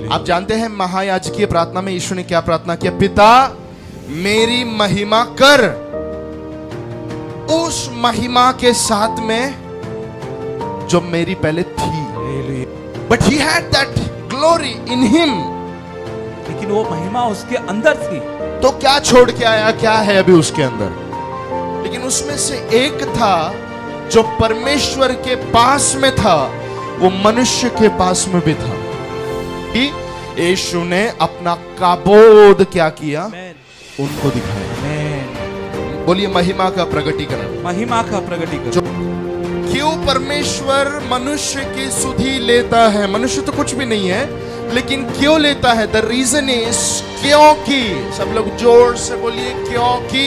आप जानते हैं महायाजकीय प्रार्थना में यीशु ने क्या प्रार्थना किया? पिता मेरी महिमा कर, उस महिमा के साथ में जो मेरी पहले थी। But he had that glory in him, लेकिन वो महिमा उसके अंदर थी। तो क्या छोड़ के आया? क्या है अभी उसके अंदर? लेकिन उसमें से एक था जो परमेश्वर के पास में था, वो मनुष्य के पास में भी था। यीशु ने अपना काबोद क्या किया? उनको दिखाया। बोलिए महिमा का प्रगटीकरण। महिमा का प्रगटीकरण। क्यों परमेश्वर मनुष्य की सुधि लेता है? मनुष्य तो कुछ भी नहीं है, लेकिन क्यों लेता है? द रीजन इज क्योंकि, सब लोग जोर से बोलिए क्योंकि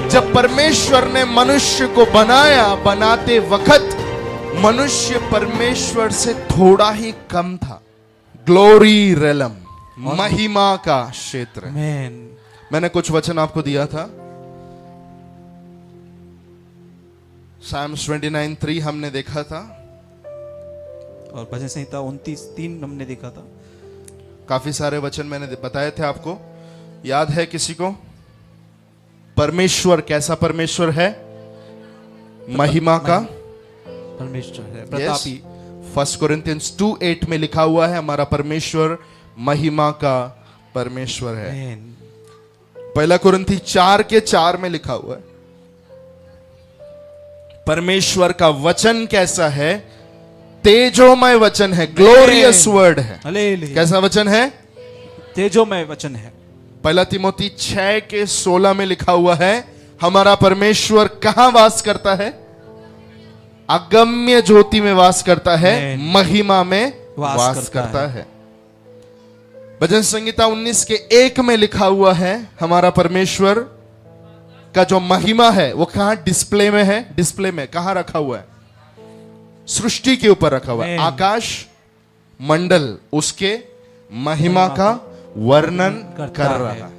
जब परमेश्वर ने मनुष्य को बनाया, बनाते वक्त मनुष्य परमेश्वर से थोड़ा ही कम था। ग्लोरी रेलम, महिमा का क्षेत्र। मैंने कुछ वचन आपको दिया था। Psalms 29:3 हमने देखा था, और भजन संहिता 29:3 हमने देखा था। काफी सारे वचन मैंने बताए थे आपको, याद है किसी को? परमेश्वर कैसा परमेश्वर है? महिमा का परमेश्वर है, प्रतापी। 1 Corinthians 2:8 में लिखा हुआ है हमारा परमेश्वर महिमा का परमेश्वर है। 1 कुरिन्थी 4:4 में लिखा हुआ है परमेश्वर का वचन कैसा है? तेजोमय वचन है, ग्लोरियस वर्ड है। कैसा वचन है? तेजोमय वचन है। 1 तिमोथी 6:16 में लिखा हुआ है हमारा परमेश्वर कहां वास करता है? अगम्य ज्योति में वास करता है, महिमा में वास करता है। भजन संहिता 19:1 में लिखा हुआ है हमारा परमेश्वर का जो महिमा है वो कहां डिस्प्ले में है? डिस्प्ले में कहां रखा हुआ है? सृष्टि के ऊपर रखा हुआ है। आकाश मंडल उसके महिमा का वर्णन कर रहा है।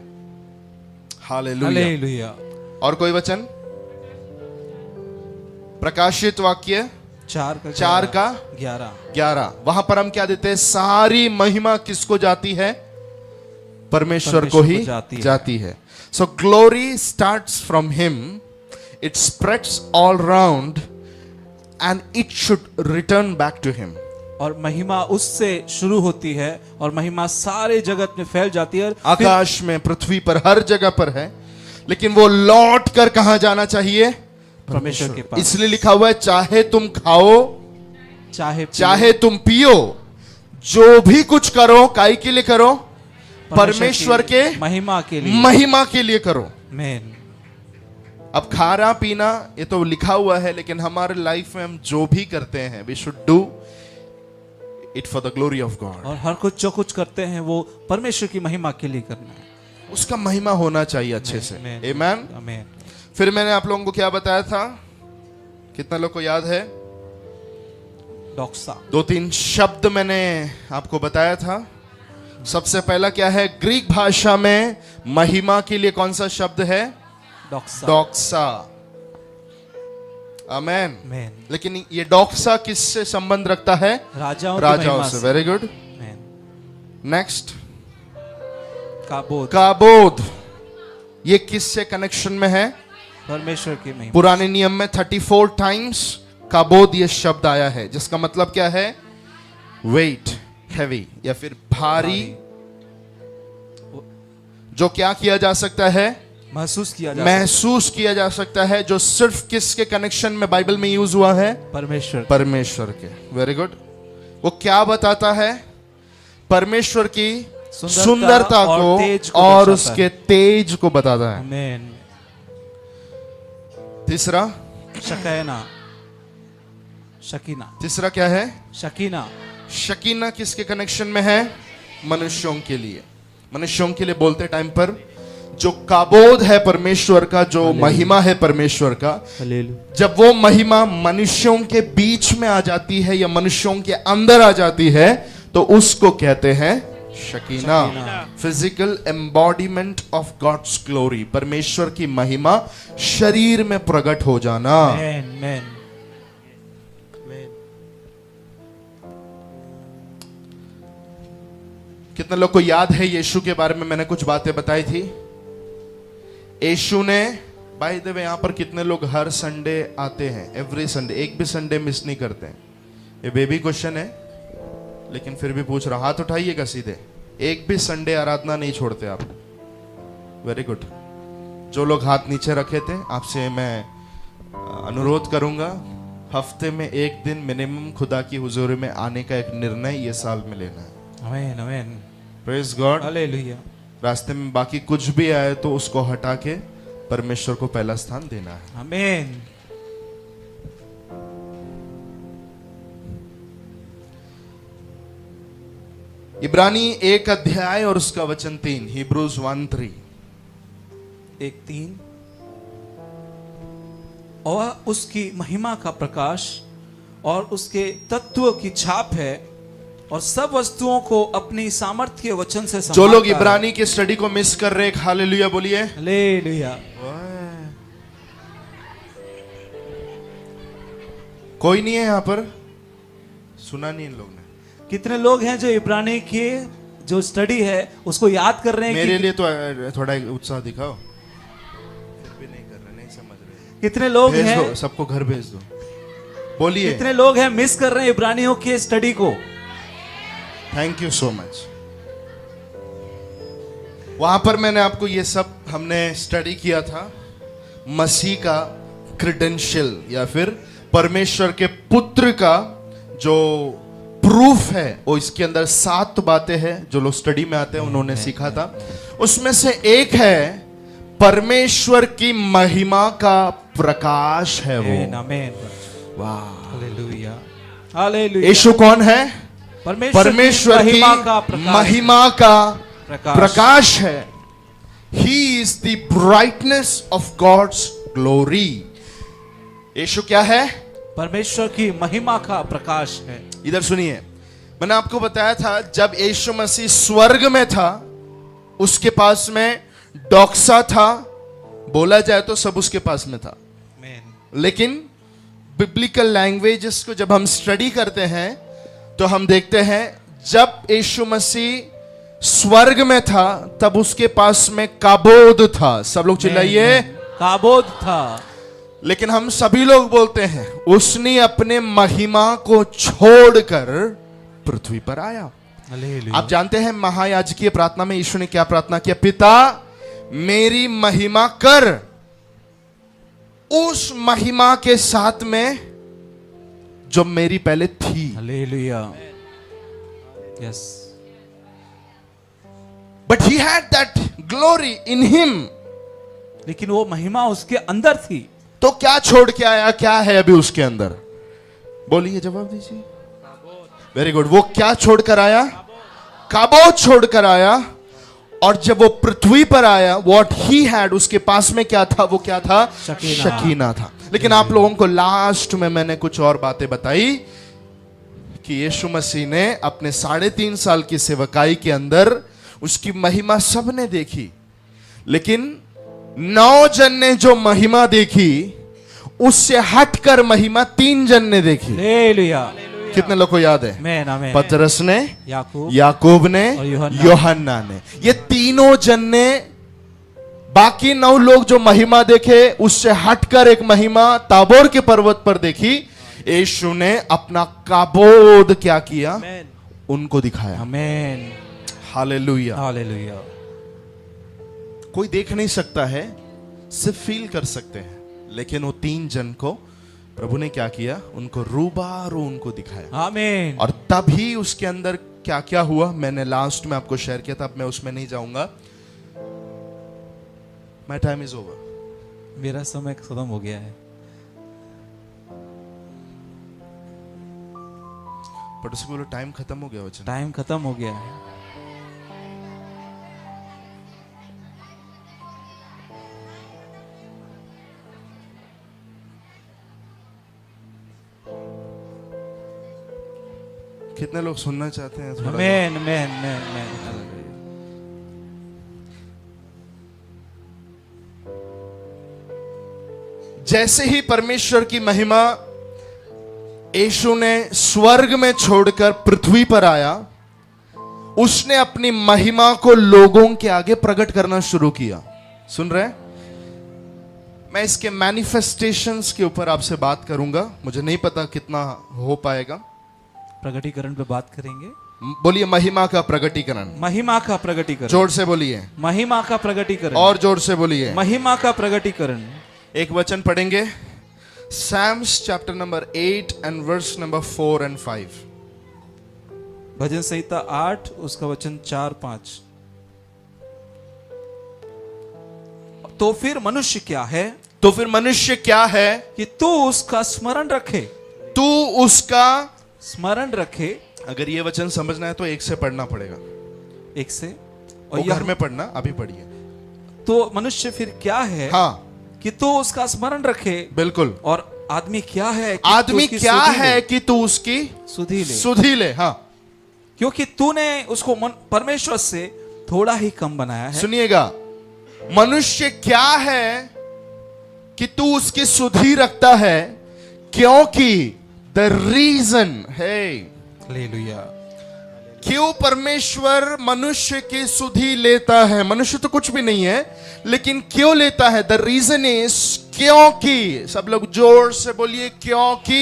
हालेलुया। और कोई वचन? प्रकाशित वाक्य 4:11। वहां पर हम क्या देते हैं? सारी महिमा किसको जाती है? परमेश्वर को ही जाती है। So glory starts from him, it spreads all round and it should return back to him. और महिमा उससे शुरू होती है और महिमा सारे जगत में फैल जाती है। आकाश में, पृथ्वी पर, हर जगह पर है, लेकिन वो लौट कर कहां जाना चाहिए? परमेश्वर के पास। इसलिए लिखा हुआ है चाहे तुम खाओ चाहे तुम पियो, जो भी कुछ करो काई के लिए करो? परमेश्वर के महिमा के लिए करो। अब खाना पीना ये तो लिखा हुआ है, लेकिन हमारे लाइफ में हम जो भी करते हैं we should do it for the glory of God. और हर कुछ जो कुछ करते हैं वो परमेश्वर की महिमा के लिए करना है। उसका महिमा होना चाहिए अच्छे से। आमीन। फिर मैंने आप लोगों को क्या बताया था? कितना लोग को याद है? डॉक्सा। 2-3 शब्द मैंने आपको बताया था। सबसे पहला क्या है? ग्रीक भाषा में महिमा के लिए कौन सा शब्द है? डॉक्सा। आमेन। लेकिन ये डॉक्सा किससे संबंध रखता है? राजाओं से। Very good. नेक्स्ट, काबोध। ये किससे कनेक्शन में है? परमेश्वर की महिमा। पुराने नियम में 34 टाइम्स काबोद ये शब्द आया है, जिसका मतलब क्या है? वेट, हैवी, या फिर भारी, जो क्या किया जा सकता है? महसूस किया जा सकता है। जो सिर्फ किसके कनेक्शन में बाइबल में यूज हुआ है? परमेश्वर के। Very good. वो क्या बताता है? परमेश्वर की सुंदरता को और उसके तेज को बताता है। तीसरा, शकीना। तीसरा क्या है? शकीना किसके कनेक्शन में है? मनुष्यों के लिए। मनुष्यों के लिए बोलते टाइम पर जो काबोध है परमेश्वर का, जो महिमा है परमेश्वर का, जब वो महिमा मनुष्यों के बीच में आ जाती है या मनुष्यों के अंदर आ जाती है तो उसको कहते हैं Shekinah. Physical embodiment of God's glory, परमेश्वर की महिमा शरीर में प्रकट हो जाना। कितने लोग को याद है यीशु के बारे में मैंने कुछ बातें बताई थी? यीशु ने, बाय द वे, यहां पर कितने लोग हर संडे आते हैं? एवरी संडे, एक भी संडे मिस नहीं करते हैं? ये बेबी क्वेश्चन है, लेकिन फिर भी पूछ रहा। हाथ उठाइएगा सीधे। एक भी संडे आराधना नहीं छोड़ते आप? Very good. जो लोग हाथ नीचे रखे थे, आपसे मैं अनुरोध करूंगा, हफ्ते में एक दिन मिनिमम खुदा की हुजूरी में आने का एक निर्णय ये साल में लेना है। आमीन, आमीन, प्रेज गॉड, हालेलुया। रास्ते में बाकी कुछ भी आए तो उसको हटा के परमेश्वर को पहला स्थान देना है। आमीन। इब्रानी 1 अध्याय और उसका वचन 3, हिब्रूज 1:3। 1:3। और उसकी महिमा का प्रकाश और उसके तत्व की छाप है और सब वस्तुओं को अपनी सामर्थ्य के वचन से जो लोग संभालता है। इब्रानी की स्टडी को मिस कर रहे, हालेलुया बोलिए। हालेलुया। कोई नहीं है यहां पर? सुना नहीं इन लोग ने? कितने लोग हैं जो इब्रानी की जो स्टडी है उसको याद कर रहे हैं? मेरे लिए तो थोड़ा उत्साह दिखाओ। फिर भी नहीं कर रहे, नहीं समझ रहे। कितने लोग भेज हैं? दो, सबको घर भेज दो। बोलिए। कितने लोग हैं मिस कर रहे हैं इब्रानियों की स्टडी को? Thank you so much. वहां पर मैंने आपको ये सब हमने स्टडी किया था, मसीह का क्रेडेंशियल या फिर परमेश्वर के पुत्र का जो प्रूफ है, वो इसके अंदर 7 बातें हैं। जो लोग स्टडी में आते हैं उन्होंने सीखा था। उसमें से एक है परमेश्वर की महिमा का प्रकाश है वो। आमीन। वाह, हालेलुया, हालेलुया। यीशु कौन है? परमेश्वर की महिमा का प्रकाश है। He is the brightness of God's glory. यीशु क्या है? परमेश्वर की महिमा का प्रकाश है। इधर सुनिए, मैंने आपको बताया था जब यीशु मसीह स्वर्ग में था, उसके पास में डॉक्सा था, बोला जाए तो सब उसके पास में था। लेकिन बिब्लिकल लैंग्वेजेस को जब हम स्टडी करते हैं तो हम देखते हैं जब यीशु मसीह स्वर्ग में था तब उसके पास में काबोद था। सब लोग चिल्लाइए, काबोद था। लेकिन हम सभी लोग बोलते हैं उसने अपने महिमा को छोड़कर पृथ्वी पर आया। आप जानते हैं महायाजकीय प्रार्थना में यीशु ने क्या प्रार्थना किया? पिता मेरी महिमा कर। उस महिमा के साथ में जो मेरी पहले थी। Hallelujah. Yes. But he had that glory in him. लेकिन वो महिमा उसके अंदर थी। तो क्या छोड़ के आया? क्या है अभी उसके अंदर? बोलिए, जवाब दीजिए। Very good. वो क्या छोड़कर आया? काबोद छोड़कर आया। और जब वो पृथ्वी पर आया, व्हाट ही हैड, उसके पास में क्या था? वो क्या था? शकीना था। लेकिन आप लोगों को लास्ट में मैंने कुछ और बातें बताई कि यीशु मसीह ने अपने 3.5 साल की सेवकाई के अंदर उसकी महिमा सबने देखी, लेकिन 9 जन ने जो महिमा देखी उससे हटकर महिमा 3 जन ने देखी। हालेलुया। कितने लोग को याद है? पतरस ने, याकूब ने और यूहन्ना ने। ये तीनों जन ने, बाकी 9 लोग जो महिमा देखे उससे हटकर एक महिमा ताबोर के पर्वत पर देखी। यीशु ने अपना काबोद क्या किया? उनको दिखाया। आमीन, हालेलुया, हालेलुया। कोई देख नहीं सकता है, सिर्फ फील कर सकते हैं। लेकिन वो 3 जन को प्रभु ने क्या किया? उनको रूबरू उनको दिखाया। आमीन। और तभी उसके अंदर क्या क्या हुआ मैंने लास्ट में आपको शेयर किया था, अब मैं उसमें नहीं जाऊंगा। My time is over. मेरा समय खत्म हो गया है। बट उसको बोलो टाइम खत्म हो गया। वचन टाइम खत्म हो गया है। कितने लोग सुनना चाहते हैं? थोड़ा आमीन, आमीन, आमीन। जैसे ही परमेश्वर की महिमा यीशु ने स्वर्ग में छोड़कर पृथ्वी पर आया, उसने अपनी महिमा को लोगों के आगे प्रकट करना शुरू किया। सुन रहे हैं? मैं इसके मैनिफेस्टेशंस के ऊपर आपसे बात करूंगा। मुझे नहीं पता कितना हो पाएगा। प्रगटीकरण पे बात करेंगे। बोलिए महिमा का प्रगटीकरण। महिमा का प्रगटीकरण। जोर से बोलिए। महिमा का प्रगटीकरण। और जोर से बोलिए। महिमा का प्रगटीकरण। एक वचन पढ़ेंगे, Psalms chapter number 8 and verse number 4 and 5। भजन संहिता 8 उसका वचन 4-5। तो फिर मनुष्य क्या है? तो फिर मनुष्य क्या है कि तू उसका स्मरण रखे। तू उसका स्मरण रखे। अगर ये वचन समझना है तो एक से पढ़ना पड़ेगा। एक से और घर में पढ़ना, अभी पढ़िए। तो मनुष्य फिर क्या है? हाँ, कि तू उसका स्मरण रखे। बिल्कुल। और आदमी क्या है? आदमी क्या है कि तू उसकी सुधि ले। हाँ, क्योंकि तूने उसको परमेश्वर से थोड़ा ही कम बनाया है। सुनिएगा, मनुष्य क्या है कि तू उसकी सुधि रखता है, क्योंकि द रीजन है। हालेलुया। क्यों परमेश्वर मनुष्य की सुधि लेता है? मनुष्य तो कुछ भी नहीं है, लेकिन क्यों लेता है? द रीजन इज क्योंकि। सब लोग जोर से बोलिए, क्योंकि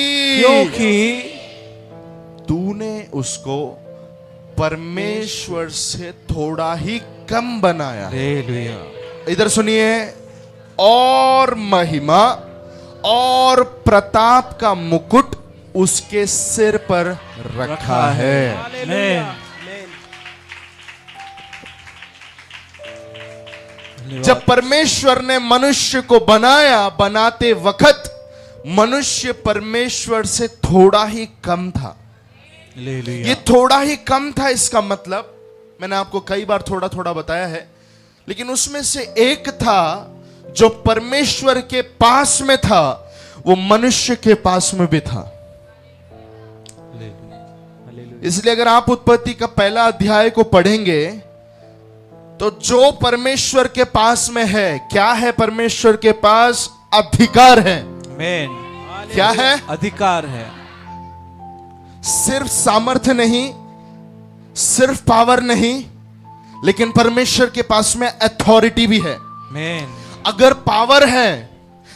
तूने उसको परमेश्वर से थोड़ा ही कम बनाया। हालेलुया। इधर सुनिए, और महिमा और प्रताप का मुकुट उसके सिर पर रखा है। जब परमेश्वर ने मनुष्य को बनाया, बनाते वक्त मनुष्य परमेश्वर से थोड़ा ही कम था। ये थोड़ा ही कम था, इसका मतलब मैंने आपको कई बार थोड़ा थोड़ा बताया है, लेकिन उसमें से एक था जो परमेश्वर के पास में था, वो मनुष्य के पास में भी था। इसलिए अगर आप उत्पत्ति का पहला अध्याय को पढ़ेंगे तो जो परमेश्वर के पास में है, क्या है? परमेश्वर के पास अधिकार है। क्या है? अधिकार है। सिर्फ सामर्थ्य नहीं, सिर्फ पावर नहीं, लेकिन परमेश्वर के पास में अथॉरिटी भी है। अगर पावर है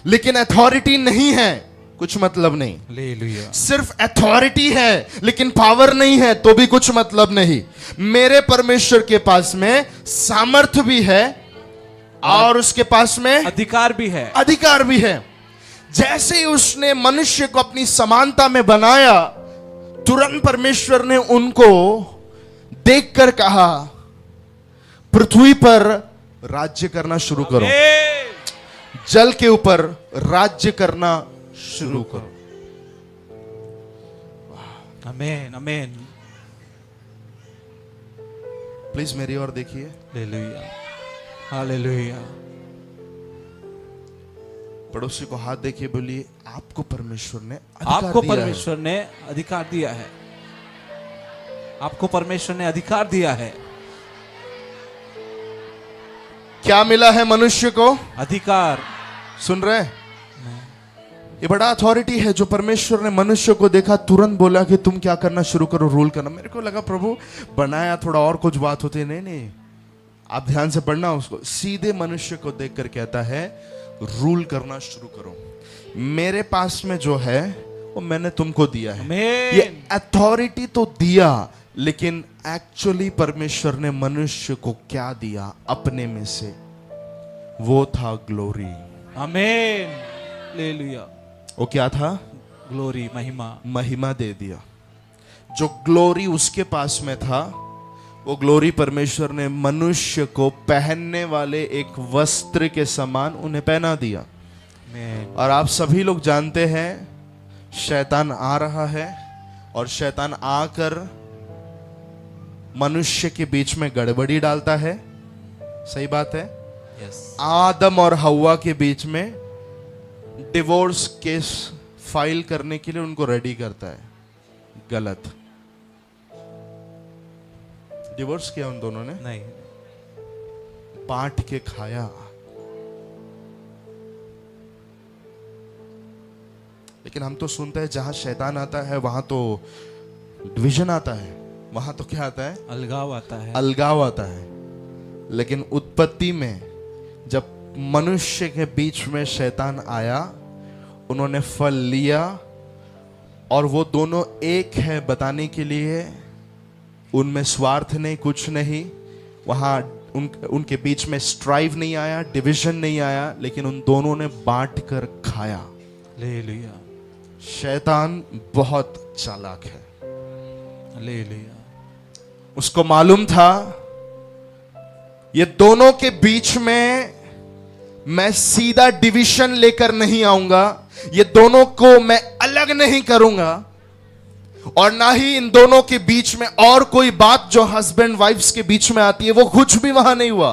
लेकिन अथॉरिटी नहीं है, कुछ मतलब नहीं। हालेलुया। सिर्फ अथॉरिटी है लेकिन पावर नहीं है, तो भी कुछ मतलब नहीं। मेरे परमेश्वर के पास में सामर्थ्य भी है और उसके पास में अधिकार भी है। अधिकार भी है। जैसे ही उसने मनुष्य को अपनी समानता में बनाया, तुरंत परमेश्वर ने उनको देखकर कहा, पृथ्वी पर राज्य करना शुरू करो, जल के ऊपर राज्य करना शुरू करो। आमीन, आमीन। प्लीज मेरी ओर देखिए। Hallelujah, hallelujah. पड़ोसी को हाथ देखिए, बोलिए, आपको परमेश्वर ने आपको परमेश्वर ने अधिकार दिया है। आपको परमेश्वर ने अधिकार दिया है। क्या मिला है मनुष्य को? अधिकार। सुन रहे? ये बड़ा अथॉरिटी है जो परमेश्वर ने मनुष्य को देखा, तुरंत बोला कि तुम क्या करना शुरू करो, रूल करना। मेरे को लगा प्रभु बनाया थोड़ा और कुछ बात होती है। नहीं, आप ध्यान से पढ़ना उसको। सीधे मनुष्य को देखकर कहता है, रूल करना शुरू करो। मेरे पास में जो है वो मैंने तुमको दिया है। ये अथॉरिटी तो दिया, लेकिन एक्चुअली परमेश्वर ने मनुष्य को क्या दिया अपने में से? वो था ग्लोरी। आमीन, हालेलुया। वो क्या था? ग्लोरी, महिमा। महिमा दे दिया। जो ग्लोरी उसके पास में था, वो ग्लोरी परमेश्वर ने मनुष्य को पहनने वाले एक वस्त्र के समान उन्हें पहना दिया। और आप सभी लोग जानते हैं, शैतान आ रहा है और शैतान आकर मनुष्य के बीच में गड़बड़ी डालता है। सही बात है। आदम और हव्वा के बीच में डिवोर्स केस फाइल करने के लिए उनको रेडी करता है। गलत। डिवोर्स किया उन दोनों ने? नहीं, बांट के खाया। लेकिन हम तो सुनते हैं जहां शैतान आता है वहां तो डिवीजन आता है। वहां तो क्या आता है? अलगाव आता है। अलगाव आता है। लेकिन उत्पत्ति में जब मनुष्य के बीच में शैतान आया, उन्होंने फल लिया और वो दोनों एक है बताने के लिए, उनमें स्वार्थ नहीं, कुछ नहीं, वहां उनके बीच में स्ट्राइव नहीं आया, डिवीजन नहीं आया, लेकिन उन दोनों ने बांट कर खाया। हालेलुया, शैतान बहुत चालाक है। हालेलुया, उसको मालूम था ये दोनों के बीच में मैं सीधा डिवीजन लेकर नहीं आऊंगा, ये दोनों को मैं अलग नहीं करूंगा, और ना ही इन दोनों के बीच में और कोई बात जो हस्बैंड वाइफ्स के बीच में आती है वो कुछ भी वहां नहीं हुआ।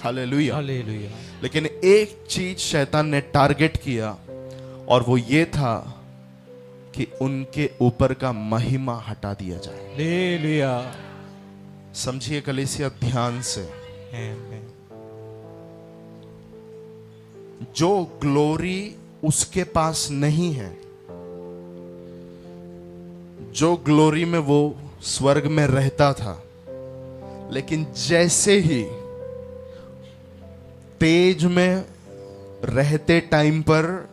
Hallelujah, hallelujah. लेकिन एक चीज शैतान ने टारगेट किया, और वो ये था कि उनके ऊपर का महिमा हटा दिया जाए। हालेलुया। समझिए कलीसिया ध्यान से, आमीन। जो ग्लोरी उसके पास नहीं है, जो ग्लोरी में वो स्वर्ग में रहता था, लेकिन जैसे ही तेज में रहते टाइम पर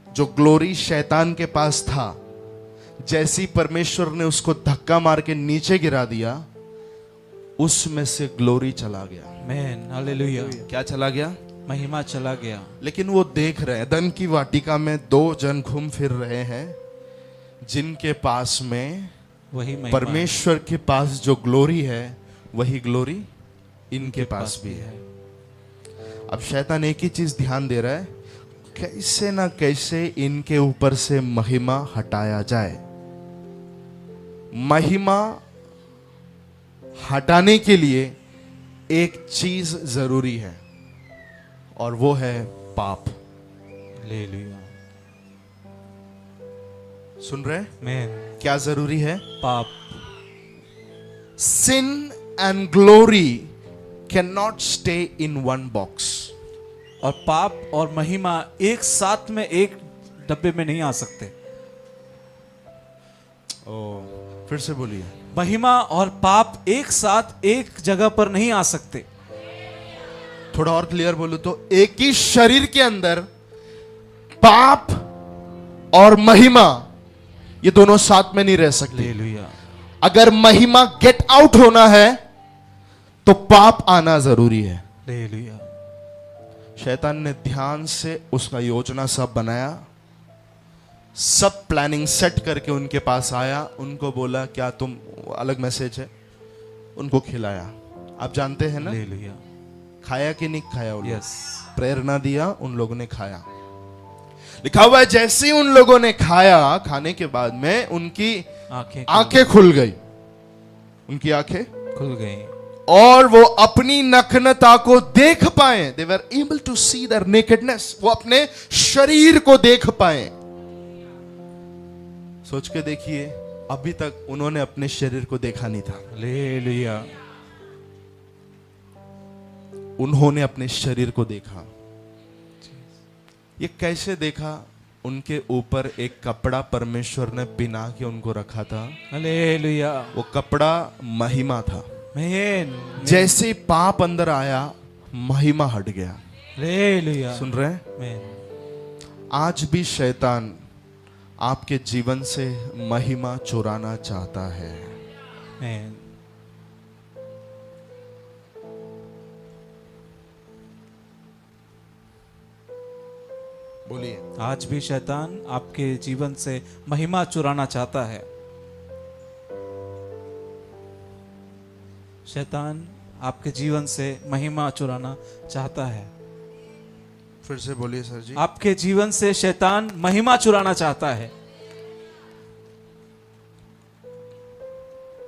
जो ग्लोरी शैतान के पास था, जैसी परमेश्वर ने उसको धक्का मार के नीचे गिरा दिया, उसमें से ग्लोरी चला गया। आमीन, हालेलुया। क्या चला गया? महिमा चला गया। लेकिन वो देख रहे हैं, एदन की वाटिका में दो जन घूम फिर रहे हैं जिनके पास में वही महिमा परमेश्वर के पास जो ग्लोरी है, वही ग्लोरी इनके पास भी है। अब शैतान एक ही चीज ध्यान दे रहा है, कैसे ना कैसे इनके ऊपर से महिमा हटाया जाए। महिमा हटाने के लिए एक चीज जरूरी है, और वो है पाप। हालेलुया। सुन रहे? आमीन। क्या जरूरी है? पाप। Sin and glory cannot stay in one box. और पाप और महिमा एक साथ में एक डब्बे में नहीं आ सकते। फिर से बोलिए। महिमा और पाप एक साथ एक जगह पर नहीं आ सकते। थोड़ा और क्लियर बोलूं तो, एक ही शरीर के अंदर पाप और महिमा ये दोनों साथ में नहीं रह सकते। हालेलुया। अगर महिमा गेट आउट होना है तो पाप आना जरूरी है। हालेलुया। शैतान ने ध्यान से उसका योजना सब बनाया, सब प्लानिंग सेट करके उनके पास आया, उनको बोला क्या तुम, अलग मैसेज है, उनको खिलाया। आप जानते हैं ना, हालेलुया। खाया कि नहीं खाया उन लोग? यस। प्रेरणा दिया, उन लोगों ने खाया। लिखा हुआ है जैसे ही उन लोगों ने खाया, खाने के बाद में उनकी आंखें खुल गई, उनकी आंखें खुल गई, और वो अपनी नग्नता को देख पाए। They were able to see their nakedness. वो अपने शरीर को देख पाए। सोच के देखिए, अभी तक उन्होंने अपने शरीर को देखा नहीं था। हालेलुया। उन्होंने अपने शरीर को देखा। ये कैसे देखा? उनके ऊपर एक कपड़ा परमेश्वर ने बिना के उनको रखा था। हालेलुया। वो कपड़ा महिमा था। आमीन। जैसे ही पाप अंदर आया, महिमा हट गया। हालेलुया। सुन रहे हैं? आमीन। आज भी शैतान आपके जीवन से महिमा चुराना चाहता है। आमीन। बोलिए। आज भी शैतान आपके जीवन से महिमा चुराना चाहता है। शैतान आपके जीवन से महिमा चुराना चाहता है। फिर से बोलिए सर जी। आपके जीवन से शैतान महिमा चुराना चाहता है।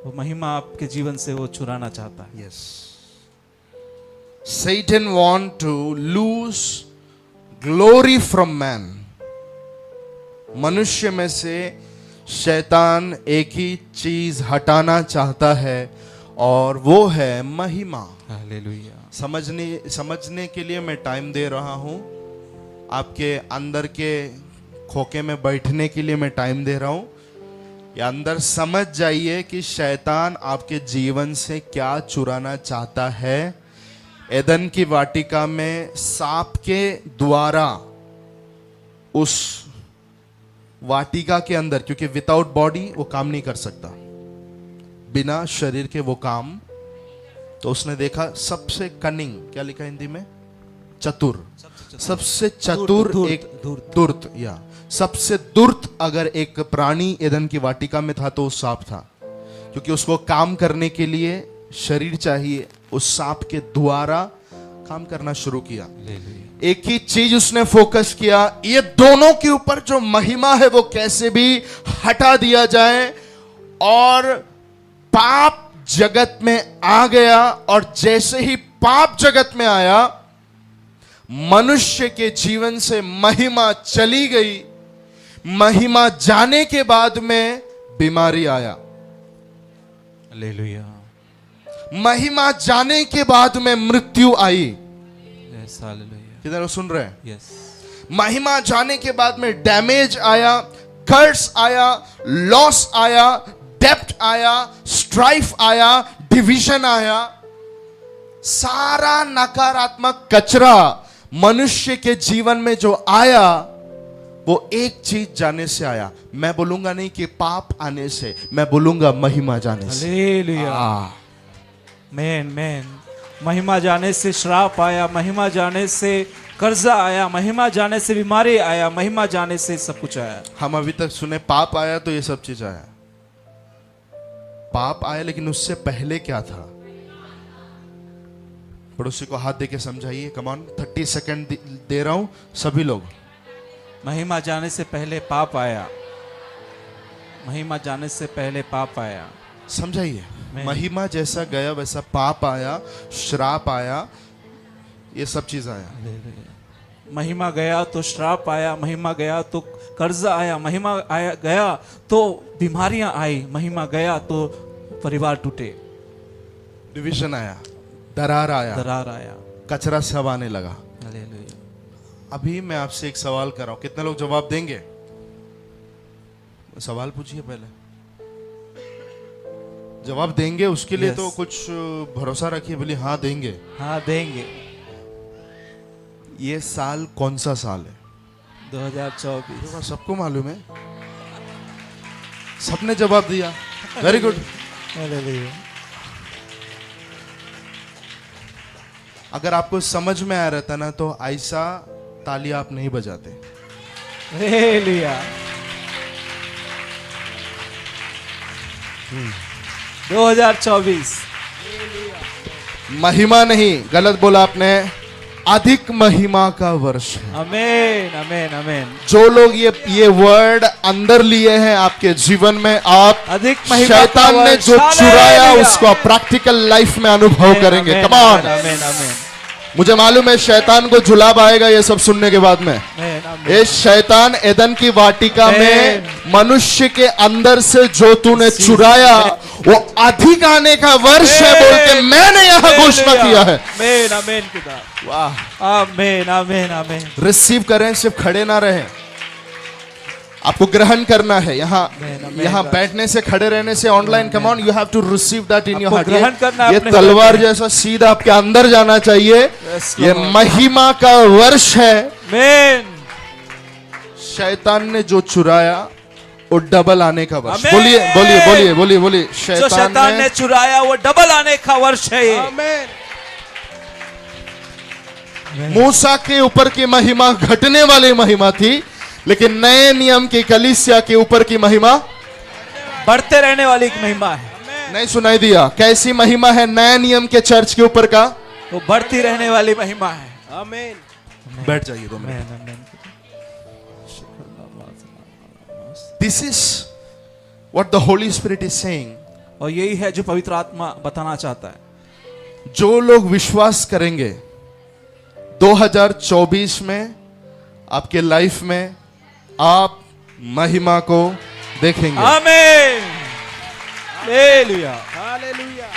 वो महिमा आपके जीवन से वो चुराना चाहता है। Yes. Satan want to lose glory from man. मनुष्य में से शैतान एक ही चीज हटाना चाहता है, और वो है महिमा। हालेलुया। समझने के लिए मैं टाइम दे रहा हूं, आपके अंदर के खोखे में बैठने के लिए मैं टाइम दे रहा हूं। या अंदर समझ जाइए कि शैतान आपके जीवन से क्या चुराना चाहता है। एदन की वाटिका में सांप के द्वारा उस वाटिका के अंदर, क्योंकि विदाउट बॉडी वो काम नहीं कर सकता, बिना शरीर के वो काम, तो उसने देखा सबसे कनिंग, क्या लिखा हिंदी में, चतुर, सबसे चतुर एक धूर्त, या सबसे धूर्त अगर एक प्राणी एदन की वाटिका में था तो उस सांप था, क्योंकि उसको काम करने के लिए शरीर चाहिए। उस सांप के द्वारा काम करना शुरू किया। एक ही चीज उसने फोकस किया, ये दोनों के ऊपर जो महिमा है वो कैसे भी हटा दिया जाए। और पाप जगत में आ गया, और जैसे ही पाप जगत में आया, मनुष्य के जीवन से महिमा चली गई। महिमा जाने के बाद में बीमारी आया। हालेलुया। महिमा जाने के बाद में मृत्यु आई। Yes, hallelujah. किधर सुन रहे हैं? यस। महिमा जाने के बाद में डैमेज आया, कर्स आया, लॉस आया, डेप्ट आया, स्ट्राइफ आया, डिवीजन आया। सारा नकारात्मक कचरा मनुष्य के जीवन में जो आया, वो एक चीज जाने से आया। मैं बोलूंगा नहीं कि पाप आने से, मैं बोलूंगा महिमा जाने से। हालेलुया। Man man. महिमा जाने से श्राप आया, महिमा जाने से कर्जा आया, महिमा जाने से बीमारी आया, महिमा जाने से सब कुछ आया। हम अभी तक सुने पाप आया तो ये सब चीज आया। पाप आया, लेकिन उससे पहले क्या था? पड़ोसी को हाथ देके समझाइए। कम ऑन, 30 सेकंड दे रहा हूं सभी लोग। महिमा जाने से पहले पाप आया। महिमा जाने से पहले पाप आया। समझाइए। महिमा जैसा गया वैसा पाप आया, श्राप आया, ये सब चीज आया। महिमा गया तो श्राप आया, महिमा गया तो कर्जा आया, महिमा आया गया तो बीमारियां आई, महिमा गया तो परिवार टूटे, डिवीजन आया, दरार आया, दरार आया, कचरा सब आने लगा। हालेलुया। अभी मैं आपसे एक सवाल कर रहा हूं, कितने लोग जवाब देंगे? सवाल पूछिए पहले। जवाब देंगे उसके लिए तो कुछ भरोसा रखिए, बोलिए हाँ देंगे। हाँ देंगे। ये साल कौन सा साल है? 2024। सबको मालूम है, सबने जवाब दिया। Very good. हालेलुया। अगर आपको समझ में आ रहता ना तो ऐसा ताली आप नहीं बजाते। हालेलुया। 2024 महिमा नहीं, गलत बोला आपने, अधिक महिमा का वर्ष है। आमीन आमीन आमीन। जो लोग ये वर्ड अंदर लिए हैं आपके जीवन में, आप अधिक महिमा का शैतान ने वर्ष, जो चुराया हालेलुया। उसको आप प्रैक्टिकल लाइफ में अनुभव करेंगे। Come on. आमीन आमीन। मुझे मालूम है शैतान को जुलाब आएगा ये सब सुनने के बाद में। ये शैतान एदन की वाटिका में मनुष्य के अंदर से जो तूने चुराया वो अधिक आने का वर्ष है बोल के मैंने यहां घोषणा किया है। आमीन आमीन खुदा। वाह। आमीन आमीन आमीन। रिसीव करें, सिर्फ खड़े ना रहें, आपको ग्रहण करना है। यहाँ बैठने से, खड़े रहने से, online, come on, you have to receive that in your heart. ये तलवार जैसा सीधा आपके अंदर जाना चाहिए। ये महिमा का वर्ष है। आमीन। शैतान ने जो चुराया वो डबल आने का वर्ष। बोलिए बोलिए बोलिए बोलिए बोलिए। जो शैतान ने चुराया वो डबल आने का वर्ष है ये। आमीन। मूसा के ऊपर की महिमा घटने वाली महिमा थी, लेकिन नए नियम की कलीसिया के ऊपर की महिमा बढ़ते रहने वाली एक महिमा है। नहीं सुनाई दिया? कैसी महिमा है नए नियम के चर्च के ऊपर का? वो बढ़ती रहने वाली महिमा है। आमीन। बैठ जाइए 2 minute. This is what the Holi Spirit is saying. और यही है जो पवित्र आत्मा बताना चाहता है। जो लोग विश्वास करेंगे 2024 में आपके लाइफ में आप महिमा को देखेंगे। आमीन। हालेलुया हालेलुया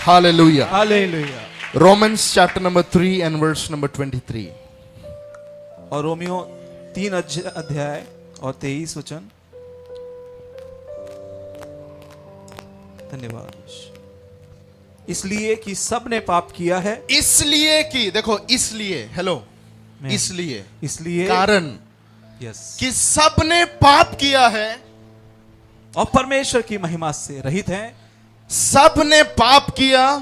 हालेलुया हालेलुया। Romans chapter number 3 and verse number 23। और रोमियो 3 अध्याय और 23 वचन। धन्यवाद। इसलिए कि सब ने पाप किया है। इसलिए कि, देखो इसलिए, हेलो, मैं- इसलिए कारण यस, कि सब ने पाप किया है और परमेश्वर की महिमा से रहित हैं। सब ने पाप किया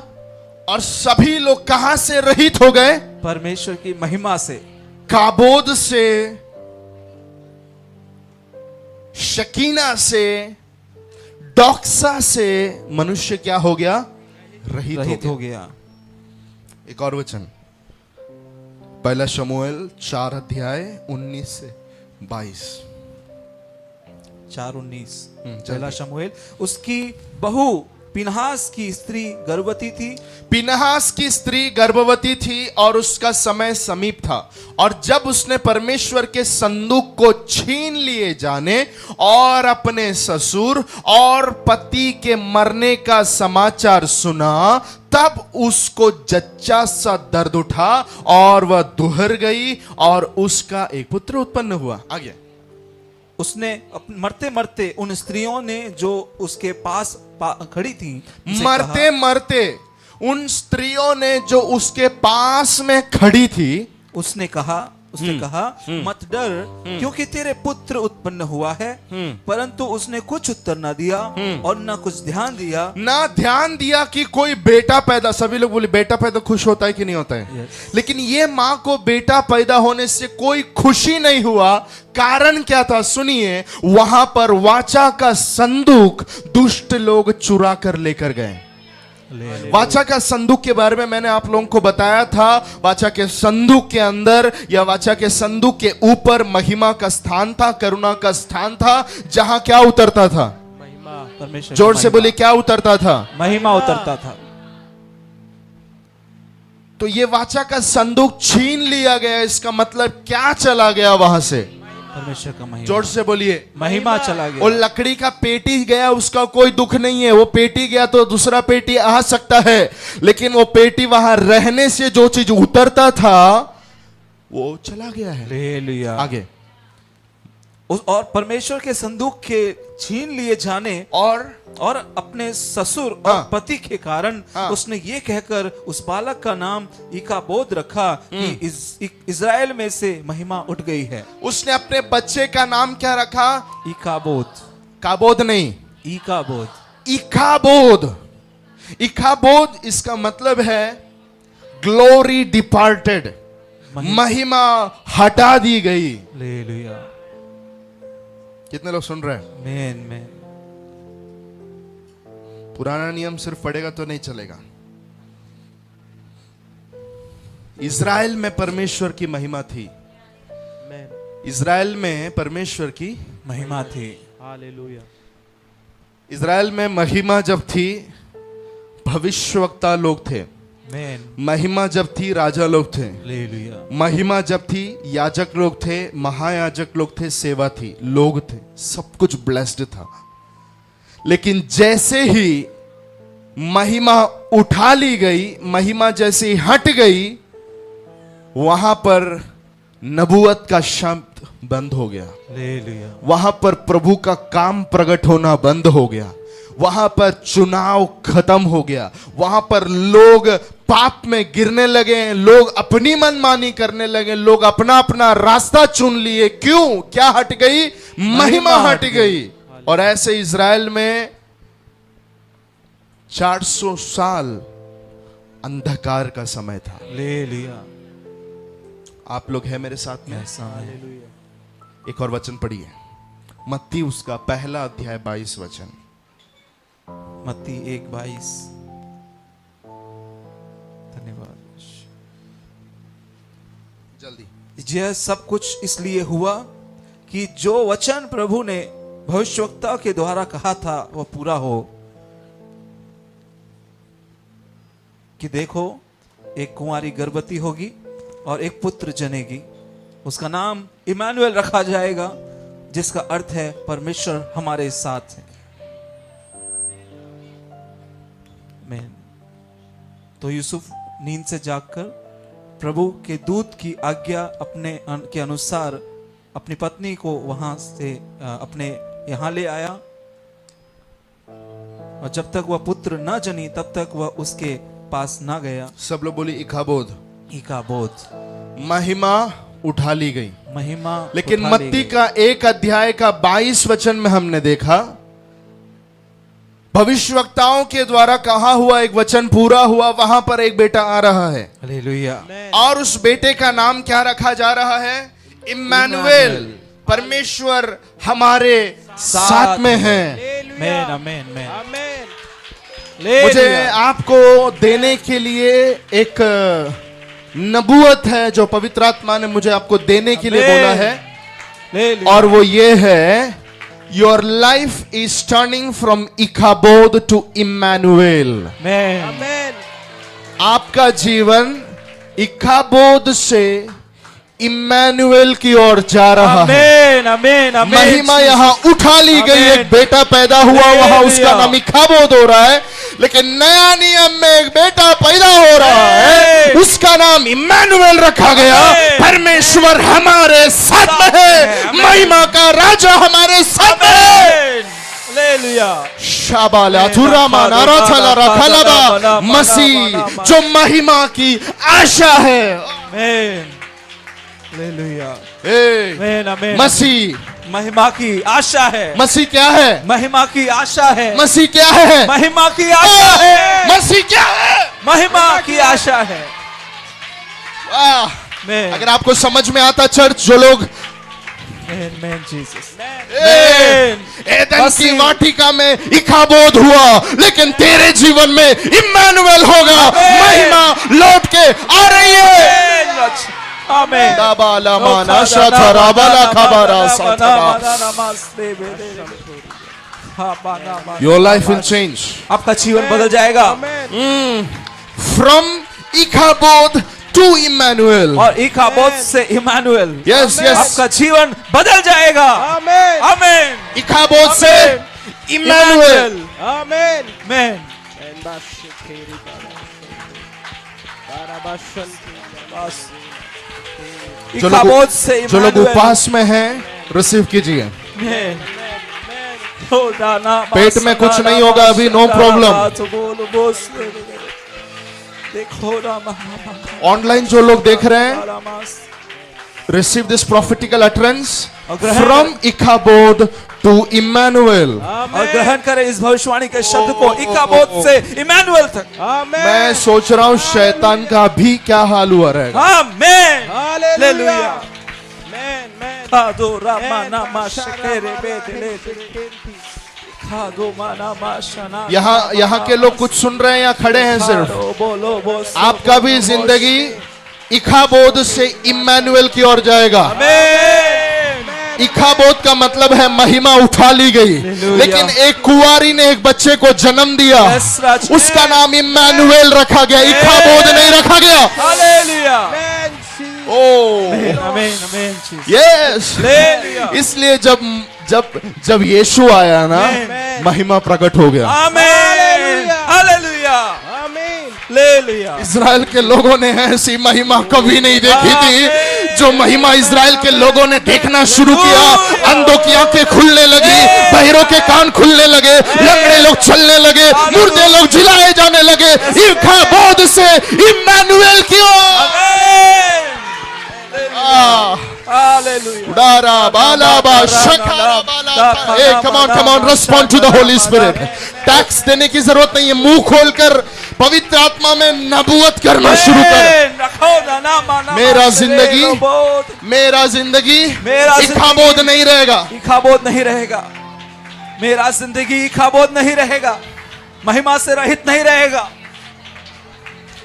और सभी लोग कहां से रहित हो गए? परमेश्वर की महिमा से, काबोद से, शकीना से, डॉक्सा से मनुष्य क्या हो गया? रहित हो गया। एक और वचन, पहला शमूएल 4 अध्याय 19 से 22। 4:19 जल्दी। पहला शमूएल। उसकी बहू पिनहास की स्त्री गर्भवती थी। पिनहास की स्त्री गर्भवती थी और उसका समय समीप था, और जब उसने परमेश्वर के संदूक को छीन लिए जाने और अपने ससुर और पति के मरने का समाचार सुना, तब उसको जच्चा सा दर्द उठा और वह दुहर गई और उसका एक पुत्र उत्पन्न हुआ। आगे, उसने मरते मरते उन स्त्रियों ने जो उसके पास खड़ी थी, मरते मरते उन स्त्रियों ने जो उसके पास में खड़ी थी, उसने कहा मत डर, क्योंकि तेरे पुत्र उत्पन्न हुआ है। परंतु उसने कुछ उत्तर न दिया और न कुछ ध्यान दिया। ना ध्यान दिया कि कोई बेटा पैदा, सभी लोग बोले बेटा पैदा खुश होता है कि नहीं होता है? Yes. लेकिन ये मां को बेटा पैदा होने से कोई खुशी नहीं हुआ। कारण क्या था? सुनिए, वहां पर वाचा का संदूक दुष्ट लोग चुरा कर लेकर गए। वाचा का संदूक के बारे में मैंने आप लोगों को बताया था। वाचा के संदूक के अंदर या वाचा के संदूक के ऊपर महिमा का स्थान था, करुणा का स्थान था, जहां क्या उतरता था? महिमा। परमेश्वर जोर से बोले, क्या उतरता था? महिमा उतरता था। तो ये वाचा का संदूक छीन लिया गया, इसका मतलब क्या चला गया वहां से? परमेश्वर का महिमा। जोर से बोलिए, महिमा चला गया। वो लकड़ी का पेटी गया, उसका कोई दुख नहीं है। वो पेटी गया तो दूसरा पेटी आ सकता है, लेकिन वो पेटी वहां रहने से जो चीज उतरता था वो चला गया है। हालेलुया। आगे, और परमेश्वर के संदूक के छीन लिए जाने और अपने ससुर और पति के कारण उसने ये कहकर उस बालक का नाम इकाबोद रखा कि इज़राइल में से महिमा उठ गई है। उसने अपने बच्चे का नाम क्या रखा? इकाबोद। काबोद नहीं, इकाबोद। इकाबोद। इकाबोद इसका मतलब है ग्लोरी डिपार्टेड, महिमा हटा दी गई। हालेलुया। कितने लोग सुन रहे हैं? मैन। पुराना नियम सिर्फ पढ़ेगा तो नहीं चलेगा। इज़राइल में परमेश्वर की महिमा थी। इज़राइल में परमेश्वर की महिमा थी। हालेलुया। इज़राइल में महिमा जब थी, भविष्यवक्ता लोग थे। मैन। महिमा जब थी, राजा लोग थे। हालेलुया। महिमा जब थी, याजक लोग थे, महायाजक लोग थे, सेवा थी, लोग थे, सब कुछ ब्लेस्ड था। लेकिन जैसे ही महिमा उठा ली गई, महिमा जैसे ही हट गई, वहां पर नबूवत का शब्द बंद हो गया। हालेलुया। वहां पर प्रभु का काम प्रकट होना बंद हो गया। वहां पर चुनाव खत्म हो गया। वहां पर लोग पाप में गिरने लगे, लोग अपनी मनमानी करने लगे, लोग अपना अपना रास्ता चुन लिए। क्यों? क्या हट गई? महिमा हट गई। और ऐसे इज़राइल में 400 साल अंधकार का समय था। हालेलुया। आप लोग हैं मेरे साथ में? ऐसा है। एक और वचन पढ़िए, मत्ती उसका 1 अध्याय 22 वचन। मत्ती 1:22। धन्यवाद। जल्दी। यह सब कुछ इसलिए हुआ कि जो वचन प्रभु ने भविष्यवक्ता के द्वारा कहा था वह पूरा हो, कि देखो एक कुंवारी गर्भवती होगी और एक पुत्र जनेगी, उसका नाम इमानुएल रखा जाएगा, जिसका अर्थ है परमेश्वर हमारे साथ है। आमीन। तो यूसुफ नींद से जागकर प्रभु के दूत की आज्ञा के अनुसार अपनी पत्नी को वहां से अपने यहां ले आया और जब तक वह पुत्र न जनी तब तक वह उसके पास न गया। सब लोग बोली इकाबोध, इकाबोध, महिमा उठा ली गई। महिमा। लेकिन उठा ली मत्ती गई। का 1 अध्याय का 22 वचन में हमने देखा भविष्यवक्ताओं के द्वारा कहा हुआ एक वचन पूरा हुआ। वहां पर एक बेटा आ रहा है हालेलुया। और उस बेटे का नाम क्या रखा जा रहा है? इम्मानुएल, परमेश्वर हमारे साथ में है। आमेन, आमेन, आमेन। मुझे आपको देने के लिए एक नबूवत है जो पवित्र आत्मा ने मुझे आपको देने के लिए बोला है, और वो ये है, your life is turning from Ichabod to Immanuel. आपका जीवन इकाबोध से इम्मानुएल की ओर जा रहा है। आमेन, आमेन, आमेन। महिमा यहाँ उठा ली गई। एक बेटा पैदा हुआ, वहां उसका नाम इकाबोध हो रहा है। लेकिन नया नियम में एक बेटा पैदा हो रहा है, उसका नाम इम्मानुएल रखा गया। परमेश्वर हमारे साथ में है, महिमा का राजा हमारे साथ में है। हालेलुया। शाबाला थुरामा नाराथला रखलबा, मसीह जो महिमा की आशा है। आमेन, हालेलुया। आमेन, आमेन। मसीह महिमा की आशा है। मसीह क्या है? महिमा की आशा है। मसीह क्या है? महिमा की आशा है। मसीह क्या है? महिमा की आशा है। वाह! अगर आपको समझ में आता चर्च, जो लोग एदन की वाटिका में इकाबोध हुआ, लेकिन तेरे जीवन में इम्मानुएल होगा। महिमा लौट के आ रही है। आमेन। दाबाला माना शथरा बाला खबरा सतरा। Your life will change. आपका जीवन बदल जाएगा। From इकाबोध to Emmanuel. और इकाबोध से इम्मानुएल। Yes, yes. आपका जीवन बदल जाएगा। आमेन, आमेन। इकाबोध से इम्मानुएल। आमेन, आमेन। इकाबोध से जो लोग उपवास में हैं, रिसीव कीजिए। पेट में कुछ नहीं होगा अभी, नो प्रॉब्लम। ऑनलाइन जो लोग देख रहे हैं, receive this prophetical utterance from Ichabod to Immanuel. और ग्रहण करें इस भविष्यवाणी के शब्द को, इकाबोध से इम्मानुएल तक। मैं सोच रहा हूँ शैतान का भी क्या हाल हुआ रहेगा। आमेन, हालेलुया। खादो रामाना माशकेरे बेदले खादो माना माशना। यहाँ के लोग कुछ सुन रहे हैं या खड़े हैं? सिर्फ आपका भी जिंदगी इकाबोध से इम्मानुएल की ओर जाएगा। इकाबोध का मतलब है महिमा उठा ली गई। लेकिन एक कुंवारी ने एक बच्चे को जन्म दिया, उसका नाम इम्मानुएल रखा गया, इकाबोध नहीं रखा गया। हालेलुया। यस, इसलिए जब यीशु आया ना, महिमा प्रकट हो गया। आमेन, हालेलुया, आमेन, हालेलुया। इज़राइल के लोगों ने ऐसी महिमा कभी नहीं देखी थी। जो महिमा इज़राइल के लोगों ने देखना शुरू किया, अंधों की आंखें खुलने लगी, बहरों के कान खुलने लगे, लंगड़े लोग चलने लगे, मुर्दे लोग जिलाए जाने लगे। इकाबोध से इम्मानुएल की ओर। Come on, respond to the Holy Spirit. Tax देने की जरूरत नहीं है, मुंह खोलकर पवित्र आत्मा में नबूवत करना शुरू कर। मेरा जिंदगी इकाबोध नहीं रहेगा। इकाबोध नहीं रहेगा। मेरा जिंदगी इकाबोध नहीं रहेगा, महिमा से रहित नहीं रहेगा।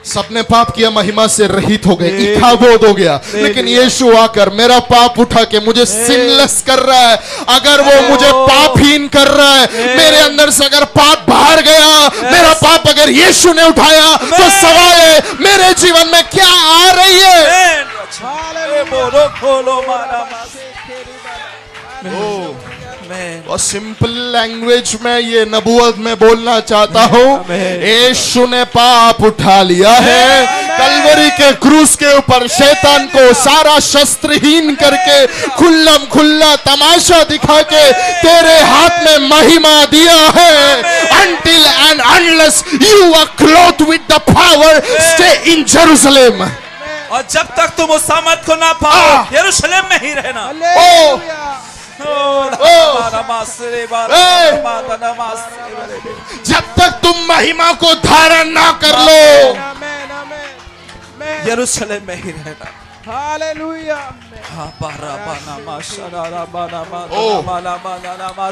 सबने पाप किया, महिमा से रहित हो गए, इकाबोध हो गया। लेकिन यीशु आकर मेरा पाप उठा के मुझे सिनलेस कर रहा है। अगर वो मुझे पापहीन कर रहा है, मेरे अंदर से अगर पाप बाहर गया, मेरा पाप अगर यीशु ने उठाया, तो सवाल है मेरे जीवन में क्या आ रही है। और सिंपल लैंग्वेज में ये नबूवत में बोलना चाहता हूँ, यीशु ने पाप उठा लिया है। कलवरी के क्रूस के ऊपर शैतान को सारा शस्त्रहीन करके खुल्लम खुल्ला तमाशा दिखा के तेरे हाथ में महिमा दिया है। Until and unless you are clothed with the power, stay in Jerusalem. और जब तक तुम उस सामर्थ को ना पाओ, यरूशलेम में ही रहना। जब तक तुम महिमा को धारण ना कर लो, यरूशलेम में ही रहना। हालेलुया।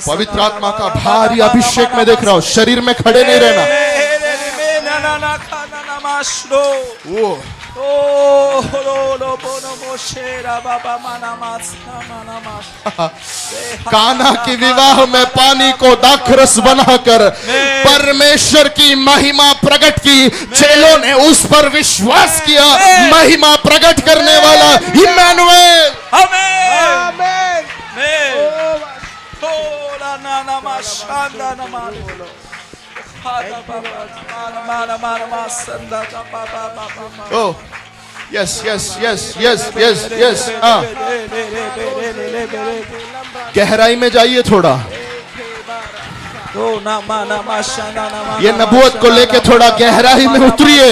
पवित्र आत्मा का भारी अभिषेक में देख रहा हूं, शरीर में खड़े नहीं रहना। वो काना के विवाह में पानी को दाखरस बनाकर परमेश्वर की महिमा प्रकट की। चेलों ने उस पर विश्वास किया। महिमा प्रकट करने वाला इम्मानुएल। Oh, yes. गहराई में जाइए थोड़ा। ये नबूवत को लेके थोड़ा गहराई में उतरिए।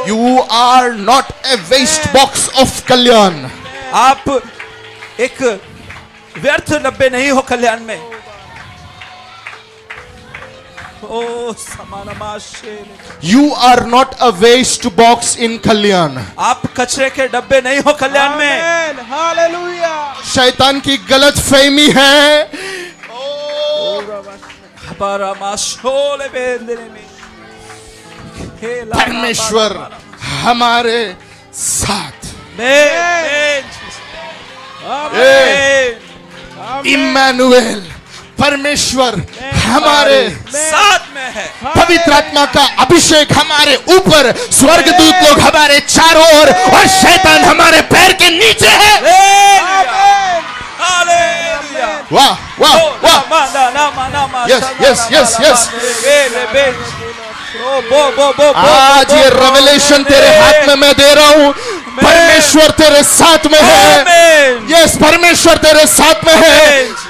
You are not a waste box of कल्याण। आप एक व्यर्थ डब्बे नहीं हो कल्याण में। You are not a waste box in कल्याण। आप कचरे के डब्बे नहीं हो कल्याण में। हालेलुया। शैतान की गलत फहमी है। परमेश्वर हमारे साथ। इम्मानुएल, परमेश्वर हमारे साथ में है। पवित्र आत्मा का अभिषेक हमारे ऊपर, स्वर्गदूत लोग हमारे चारों ओर और शैतान हमारे पैर के नीचे है। वाह वाह वाह। यस। आज ये रेवलेशन तेरे हाथ में मैं दे रहा हूं। परमेश्वर तेरे साथ में है। यस, परमेश्वर तेरे साथ में है।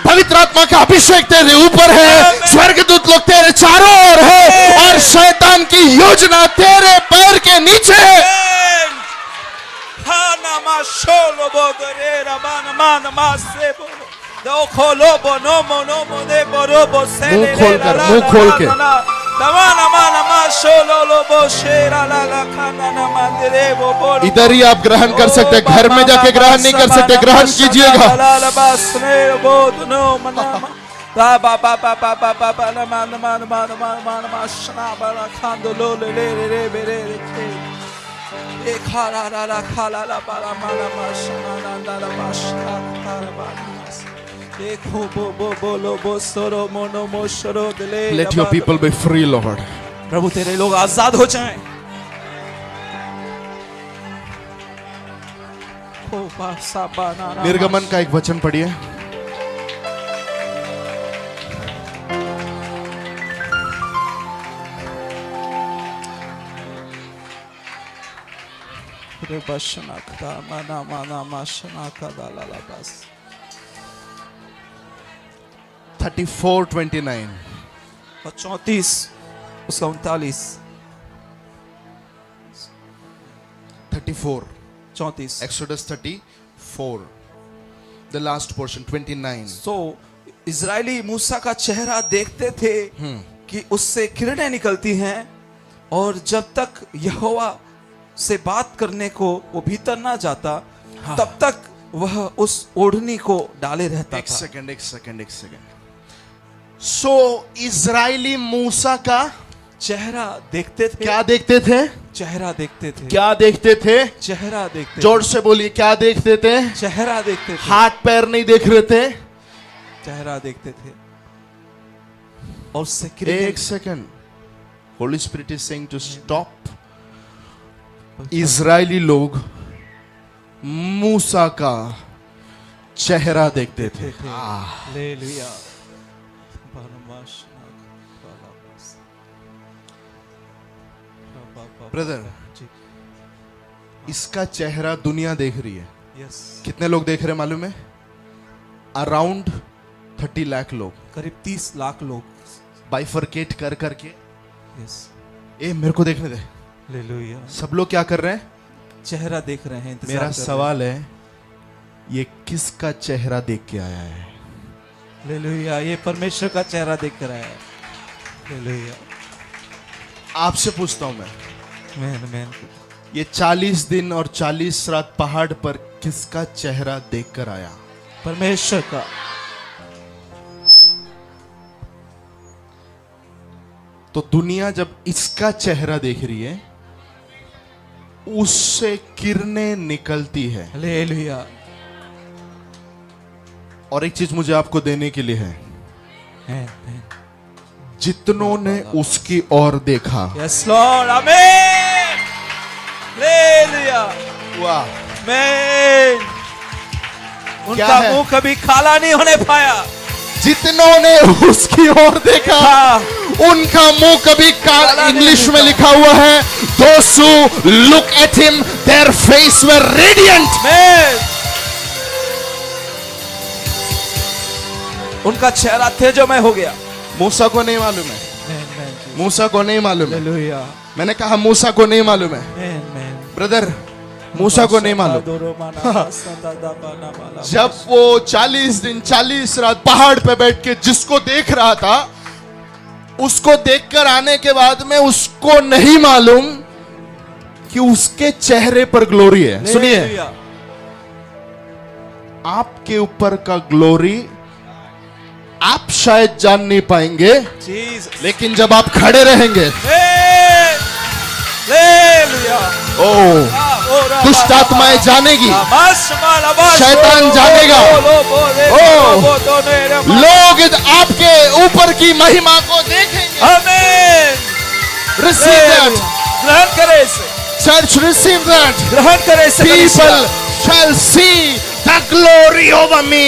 पवित्र आत्मा का अभिषेक तेरे ऊपर है। स्वर्गदूत लोग तेरे चारों ओर है और शैतान की योजना तेरे पैर के नीचे है। मुंह खोल के इधर ही आप ग्रहण कर सकते, घर में जाके ग्रहण नहीं कर सकते। ग्रहण कीजिएगा। Let your people be free, Lord. प्रभु तेरे लोग आजाद हो जाएं। निर्गमन का एक वचन पढ़िए। बस 34:29 और 34 उसका 39 34 Exodus 34, the last portion 29. So Israeli मूसा का चेहरा देखते थे कि उससे किरणें निकलती हैं और जब तक यहोवा से बात करने को वो भीतर ना जाता तब तक वह उस ओढ़नी को डाले रहता था। एक सेकंड। सो इजरायली मूसा का चेहरा देखते थे। क्या देखते थे? चेहरा देखते थे। क्या देखते थे? चेहरा देखते। जोर से बोलिए, क्या देखते थे? चेहरा देखते थे। हाथ पैर नहीं देख रहे थे, चेहरा देखते थे। और उससे एक second, Holy Spirit is saying to stop. इजरायली लोग मूसा का चेहरा देखते थे। हालेलुया। ब्रदर, इसका चेहरा दुनिया देख रही है। यस। कितने लोग देख रहे हैं मालूम है? अराउंड 30 लाख लोग, करीब 30 लाख लोग बाइफरकेट कर करके। यस, ए मेरे को देखने दे, हालेलुया। सब लोग क्या कर रहे हैं? चेहरा देख रहे हैं, इंतजार मेरा कर रहे हैं। सवाल है, ये किसका चेहरा देख के आया है? हालेलुया, ये परमेश्वर का चेहरा देख कर आया है। हालेलुया, आपसे पूछता हूं मैं, आमीन आमीन। ये 40 दिन और 40 रात पहाड़ पर किसका चेहरा देखकर आया? परमेश्वर का। तो दुनिया जब इसका चेहरा देख रही है, उससे किरणें निकलती है। हालेलुया, और एक चीज मुझे आपको देने के लिए है, आमीन आमीन। जितनों ने उसकी ओर देखा, यस लॉर्ड, आमीन। हालेलुया, वाह, आमीन। उनका है? मुंह कभी काला नहीं होने पाया। जितनों ने उसकी ओर देखा, हाँ। उनका मुंह कभी काला। काला नहीं इंग्लिश में होता। लिखा हुआ है, those who look at him, their face were radiant. आमीन। उनका चेहरा तेजोमय हो गया। मूसा को नहीं मालूम है, आमीन आमीन। मूसा को नहीं मालूम है। हालेलुया, मैंने कहा मूसा को नहीं मालूम है। आमीन आमीन। ब्रदर, मूसा को नहीं मालूम। जब वो 40 दिन 40 रात पहाड़ पे बैठ के जिसको देख रहा था, उसको देखकर आने के बाद में उसको नहीं मालूम कि उसके चेहरे पर ग्लोरी है। सुनिए, हालेलुया, आपके ऊपर का ग्लोरी आप शायद जान नहीं पाएंगे, जीसस। लेकिन जब आप खड़े रहेंगे, आमीन। हालेलुया। ओ दुष्ट आत्माएं जानेगी, शैतान जानेगा। लोग आपके ऊपर की महिमा को देखेंगे। आमीन। Receive that. ग्रहण करे इसे, Church, receive that. ग्रहण करे इसे। People shall see the glory over me.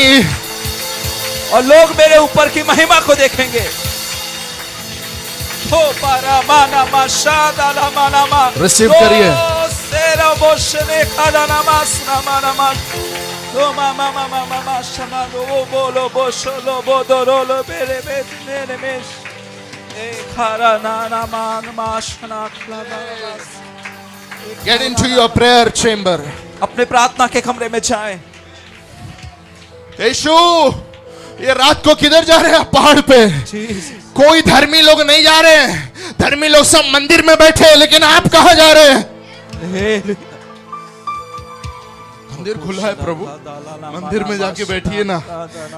और लोग मेरे ऊपर की महिमा को देखेंगे। हो पारा माना माशादा ला माना मा। Receive करिए। सेरा बोशने खादा नमास नमा नमा। लो मामा मामा मामा शमा लो बोलो बोशो लो बोदरो लो बेरे बेत मेरे मेश। ए खारा नाना मान Mashna खलाबास। Get into your prayer chamber. अपने प्रार्थना के कमरे में जाएं। यीशु, ये रात को किधर जा रहे हैं? पहाड़ पे। कोई धर्मी लोग नहीं जा रहे हैं, धर्मी लोग सब मंदिर में बैठे हैं, लेकिन आप कहां जा रहे हैं? मंदिर खुला है प्रभु, मंदिर में जाके बैठिए ना,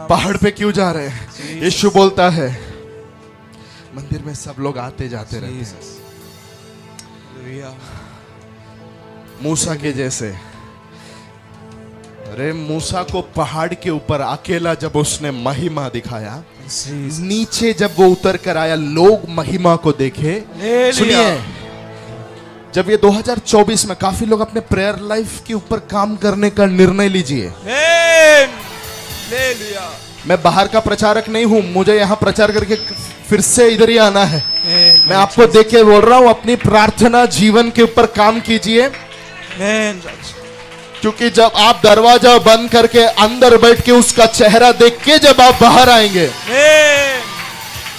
पहाड़ पे क्यों जा रहे हैं? यीशु बोलता है, मंदिर में सब लोग आते जाते रहते हैं, मूसा के जैसे। अरे मूसा को पहाड़ के ऊपर अकेला जब उसने महिमा दिखाया, नीचे जब वो उतर कर आया, लोग महिमा को देखे। सुनिए, जब ये 2024 में काफी लोग अपने प्रेयर लाइफ के ऊपर काम करने का निर्णय लीजिए। मैं बाहर का प्रचारक नहीं हूं, मुझे यहाँ प्रचार करके फिर से इधर ही आना है। मैं आपको देख के बोल रहा हूं, अपनी प्रार्थना जीवन के ऊपर काम कीजिए, क्योंकि जब आप दरवाजा बंद करके अंदर बैठ के उसका चेहरा देख के जब आप बाहर आएंगे,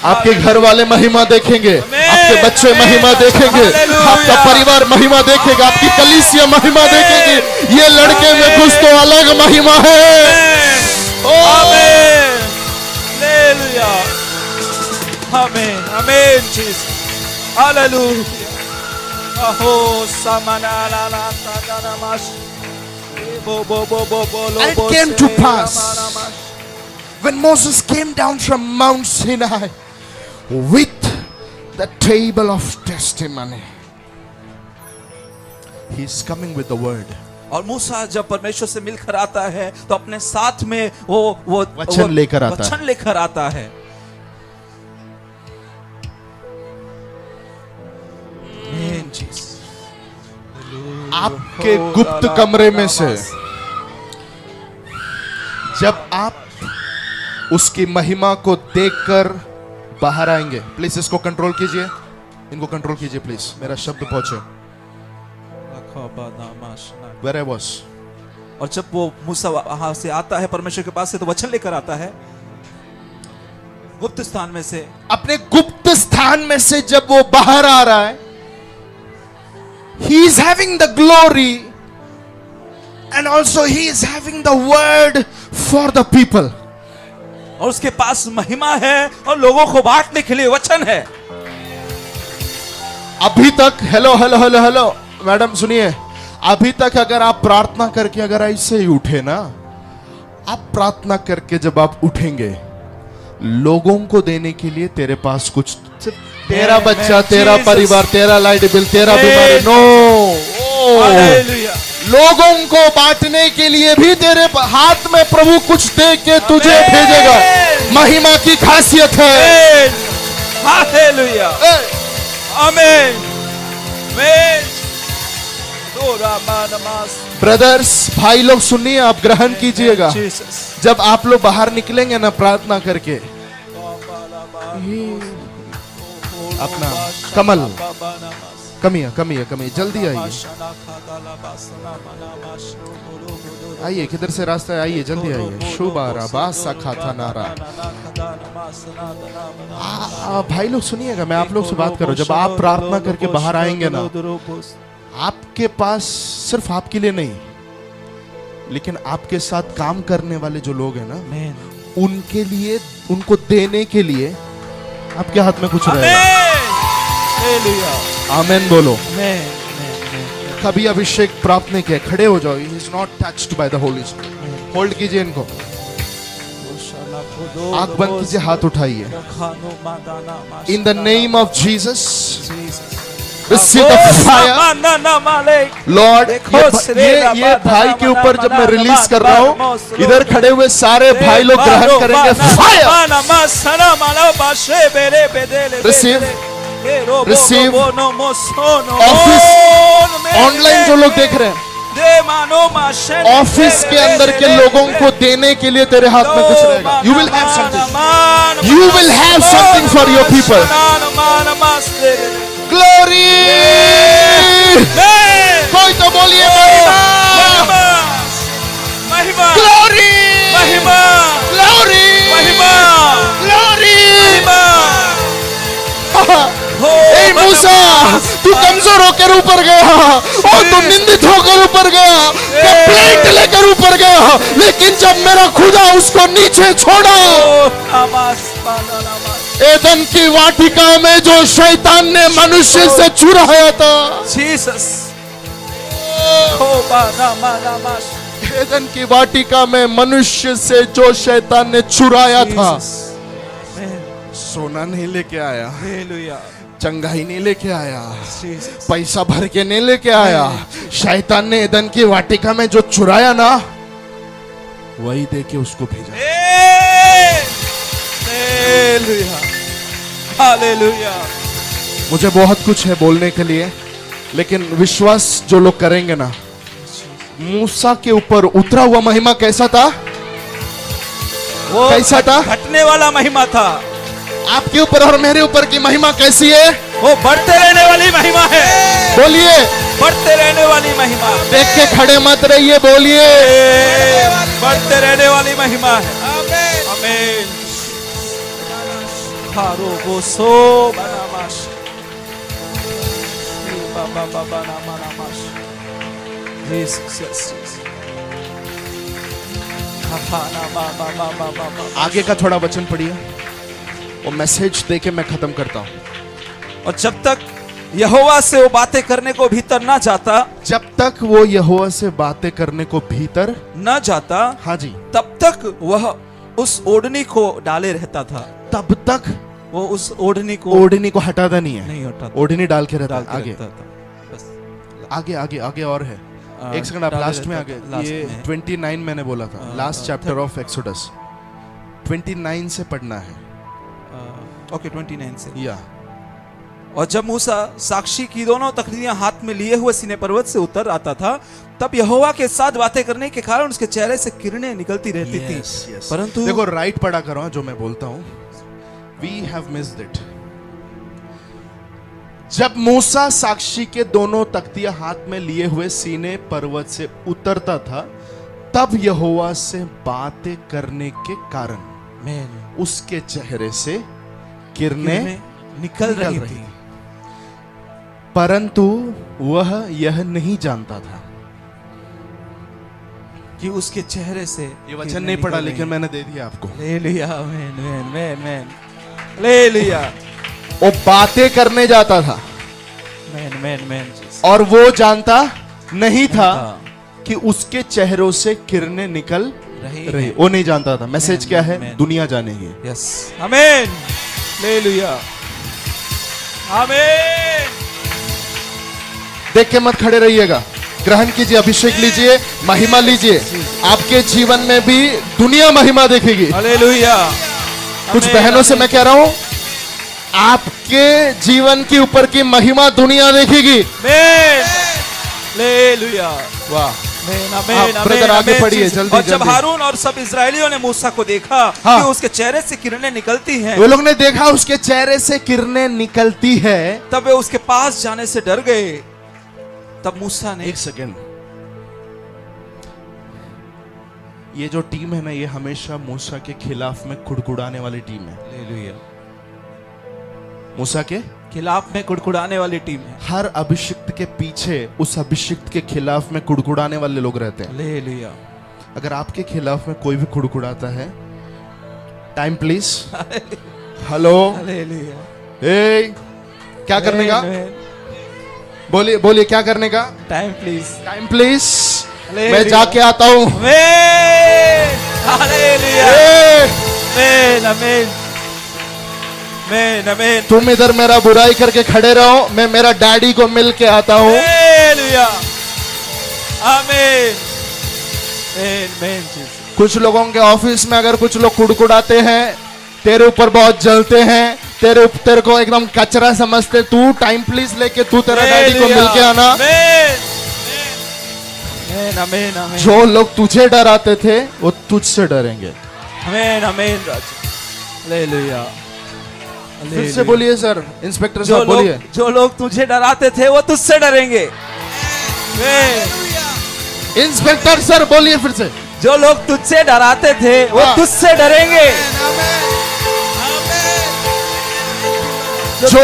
आपके घर वाले महिमा देखेंगे, आपके बच्चे महिमा देखेंगे, आपका परिवार महिमा देखेगा, आपकी कलीसिया महिमा देखेगी। ये लड़के में कुछ तो अलग महिमा है। आमीन आमीन जीसस हालेलुया। अहो समना ला ला ता नमः। And it came to pass when Moses came down from Mount Sinai with the table of testimony. He is coming with the word. और मूसा जब परमेश्वर से मिलकर आता है तो अपने साथ में वो वचन लेकर आता है। वचन लेकर आता है। आपके गुप्त कमरे में से जब आप उसकी महिमा को देखकर बाहर आएंगे, प्लीज इसको कंट्रोल कीजिए, इनको कंट्रोल कीजिए प्लीज, मेरा शब्द पहुंचे। Where I was. और जब वो मूसा वहां से आता है परमेश्वर के पास से, तो वचन लेकर आता है। गुप्त स्थान में से, अपने गुप्त स्थान में से जब वो बाहर आ रहा है, he is having the glory and also he is having the word for the people. और उसके पास महिमा है और लोगों को बांटने के लिए वचन है। अभी तक hello hello hello hello madam सुनिए, अभी तक अगर आप प्रार्थना करके अगर ऐसे ही उठे ना, आप प्रार्थना करके जब आप उठेंगे, लोगों को देने के लिए तेरे पास कुछ, तेरा बच्चा, तेरा परिवार, तेरा लाइट बिल, तेरा बीमारी, नो, हालेलुया। लोगों को बांटने के लिए भी तेरे हाथ में प्रभु कुछ दे के तुझे भेजेगा। महिमा की खासियत है। हालेलुया, आमीन। ब्रदर्स, भाई लोग सुनिए, आप ग्रहण कीजिएगा। जब आप लोग बाहर निकलेंगे ना प्रार्थना करके, अपना कमल कमिए जल्दी आइए, किधर से रास्ता है, आइए जल्दी आइए। शुभारा बासा खाता नारा। भाई लोग सुनिएगा, मैं आप लोग से बात कर रहा हूं। जब आप प्रार्थना करके बाहर आएंगे ना, आपके पास सिर्फ आपके लिए नहीं, लेकिन आपके साथ काम करने वाले जो लोग हैं ना, उनके लिए, उनको देने के लिए आपके हाथ में कुछ रहेगा। आमेन बोलो। कभी अभिषेक प्राप्त नहीं किया, खड़े हो जाओ। He is not touched by the Holy Spirit. Hold कीजिए इनको, आंख बंद कीजिए, हाथ उठाइए। In the name of Jesus, receive the fire. Lord, ये भाई के ऊपर जब मैं रिलीज कर रहा हूँ, इधर खड़े हुए सारे भाई लोग ग्रहण करेंगे फायर। रिसीव ऑफिस, ऑनलाइन जो लोग देख रहे हैं, ऑफिस के अंदर के लोगों को देने के लिए तेरे हाथ में कुछ रहेगा। You will have something, you will have something for your people. Glory, कोई तो बोलिए महिमा, ग्लोरी, महिमा, ग्लोरी, महिमा, ग्लोरी। ए मूसा, तू कमजोर होकर ऊपर गया और तू निंदित होकर ऊपर गया, कंप्लेंट लेकर ऊपर गया, लेकिन जब मेरा खुदा उसको नीचे छोड़ा, एदन की वाटिका में जो शैतान ने मनुष्य से चुराया था, एदन की वाटिका में मनुष्य से जो शैतान ने चुराया था, सोना नहीं लेके आया, चंगाई नहीं लेके आया, पैसा भर के नहीं लेके आया, शैतान ने एदन की वाटिका में जो चुराया ना, वही दे के उसको भेजा। हालेलुया। मुझे बहुत कुछ है बोलने के लिए, लेकिन विश्वास जो लोग करेंगे ना, मूसा के ऊपर उतरा हुआ महिमा कैसा था? वो कैसा था? घटने वाला महिमा था। आपके ऊपर और मेरे ऊपर की महिमा कैसी है? वो बढ़ते रहने वाली महिमा है। बोलिए, बढ़ते रहने वाली महिमा। देख के खड़े मत रहिए, बोलिए, बढ़ते रहने वाली महिमा है। आमीन। हारोगोसो बनामाश, बाबा बनामाश, जीसस। आगे का थोड़ा वचन पढ़िए, वो मैसेज देके मैं खत्म करता हूं। और जब तक यहोवा से वो बातें करने को भीतर ना जाता, जब तक वो यहोवा से बातें करने को भीतर ना जाता, हाँ जी, तब तक वह उस ओढ़नी को डाले रहता था। तब तक वो उस ओढ़नी को हटाता नहीं है, नहीं हटाता, ओढ़नी डाल के रहता है। आगे बस आगे आगे आगे और है। एक सेकंड, आप लास्ट में आगे, ये 29 मैंने बोला था, लास्ट चैप्टर ऑफ एक्सोडस 29 से पढ़ना है। ओके, 29 से। या और जब मूसा साक्षी की दोनों तख्तियां हाथ में लिए हुए सीने पर्वत से उतर आता था, तब यहोवा के साथ बातें करने के कारण उसके चेहरे से किरणें निकलती रहती थी। परंतु देखो, राइट पढ़ा करो जो मैं बोलता हूं। We have missed it. जब मूसा साक्षी के दोनों तख्तियां हाथ में लिए हुए सीने पर्वत से उतरता था, तब यहोवा से बातें करने के कारण आमीन। उसके चेहरे से किरणें निकल रही थी, परंतु वह यह नहीं जानता था कि उसके चेहरे से ये वचन नहीं पढ़ा, लेकिन मैंने दे दिया आपको। हालेलुया, आमीन, आमीन, आमीन, हालेलुया। वो बातें करने जाता था आमीन, आमीन, आमीन, जीसस। और वो जानता नहीं था कि उसके चेहरों से किरणें निकल रही। वो नहीं जानता था। मैसेज क्या है? दुनिया जानेगी। यस, आमीन, हालेलुया, आमीन। देख के मत खड़े रहिएगा, ग्रहण कीजिए, अभिषेक लीजिए, महिमा लीजिए। आपके जीवन में भी दुनिया महिमा देखेगी। हालेलुया। कुछ बहनों से मैं कह रहा हूं, आपके जीवन के ऊपर की महिमा दुनिया देखेगी। आमीन, हालेलुया। वाह, आमीन, आप आमीन, ब्रदर आगे आमीन, पढ़िए, जीसस। जल्दी, और जब जल्दी। हारून और सब इजरायलियों ने मूसा को देखा हाँ। कि उसके चेहरे से किरणें निकलती हैं, वो लोग ने देखा उसके चेहरे से किरणें निकलती है। तब वे उसके पास जाने से डर गए। तब मूसा ने एक सेकेंड, ये जो टीम है ना, ये हमेशा मूसा के खिलाफ में कुड़कुड़ाने वाली टीम है। हालेलुया, मूसा के खिलाफ में कुड़कुड़ाने वाली टीम है। हर अभिषिक्त के पीछे उस अभिषिक्त के खिलाफ में कुड़कुड़ाने वाले लोग रहते हैं। हालेलुया, अगर आपके खिलाफ में कोई भी कुड़कुड़ाता है, टाइम प्लीज। Hello, hallelujah. ए, क्या करने का? बोलिए बोलिए, क्या करने का? Time please, time please. Hallelujah. मैं जाके आता हूं। आमीन, हालेलुया, आमीन, आमीन, आमीन, आमीन। तुम इधर मेरा बुराई करके खड़े रहो, मैं मेरा डैडी को मिल के आता हूं। हालेलुया, आमीन, आमीन, आमीन, जीसस। कुछ लोगों के ऑफिस में अगर कुछ लोग कुड़कुड़ाते हैं, तेरे ऊपर बहुत जलते हैं, तेरे को एकदम कचरा समझते, तू टाइम प्लीज लेके तू तेरा डैडी को मिल के आना। आमीन, आमीन, आमीन, जो लोग तुझे डराते थे वो तुझसे डरेंगे। आमीन, आमीन, राजा। हालेलुया, फिर से बोलिए सर, इंस्पेक्टर जो साहब बोलिए। जो लोग तुझे डराते थे वो तुझसे डरेंगे। आमीन। इंस्पेक्टर सर बोलिए फिर से। जो लोग तुझसे डराते थे वो हाँ। तुझसे डरेंगे। जो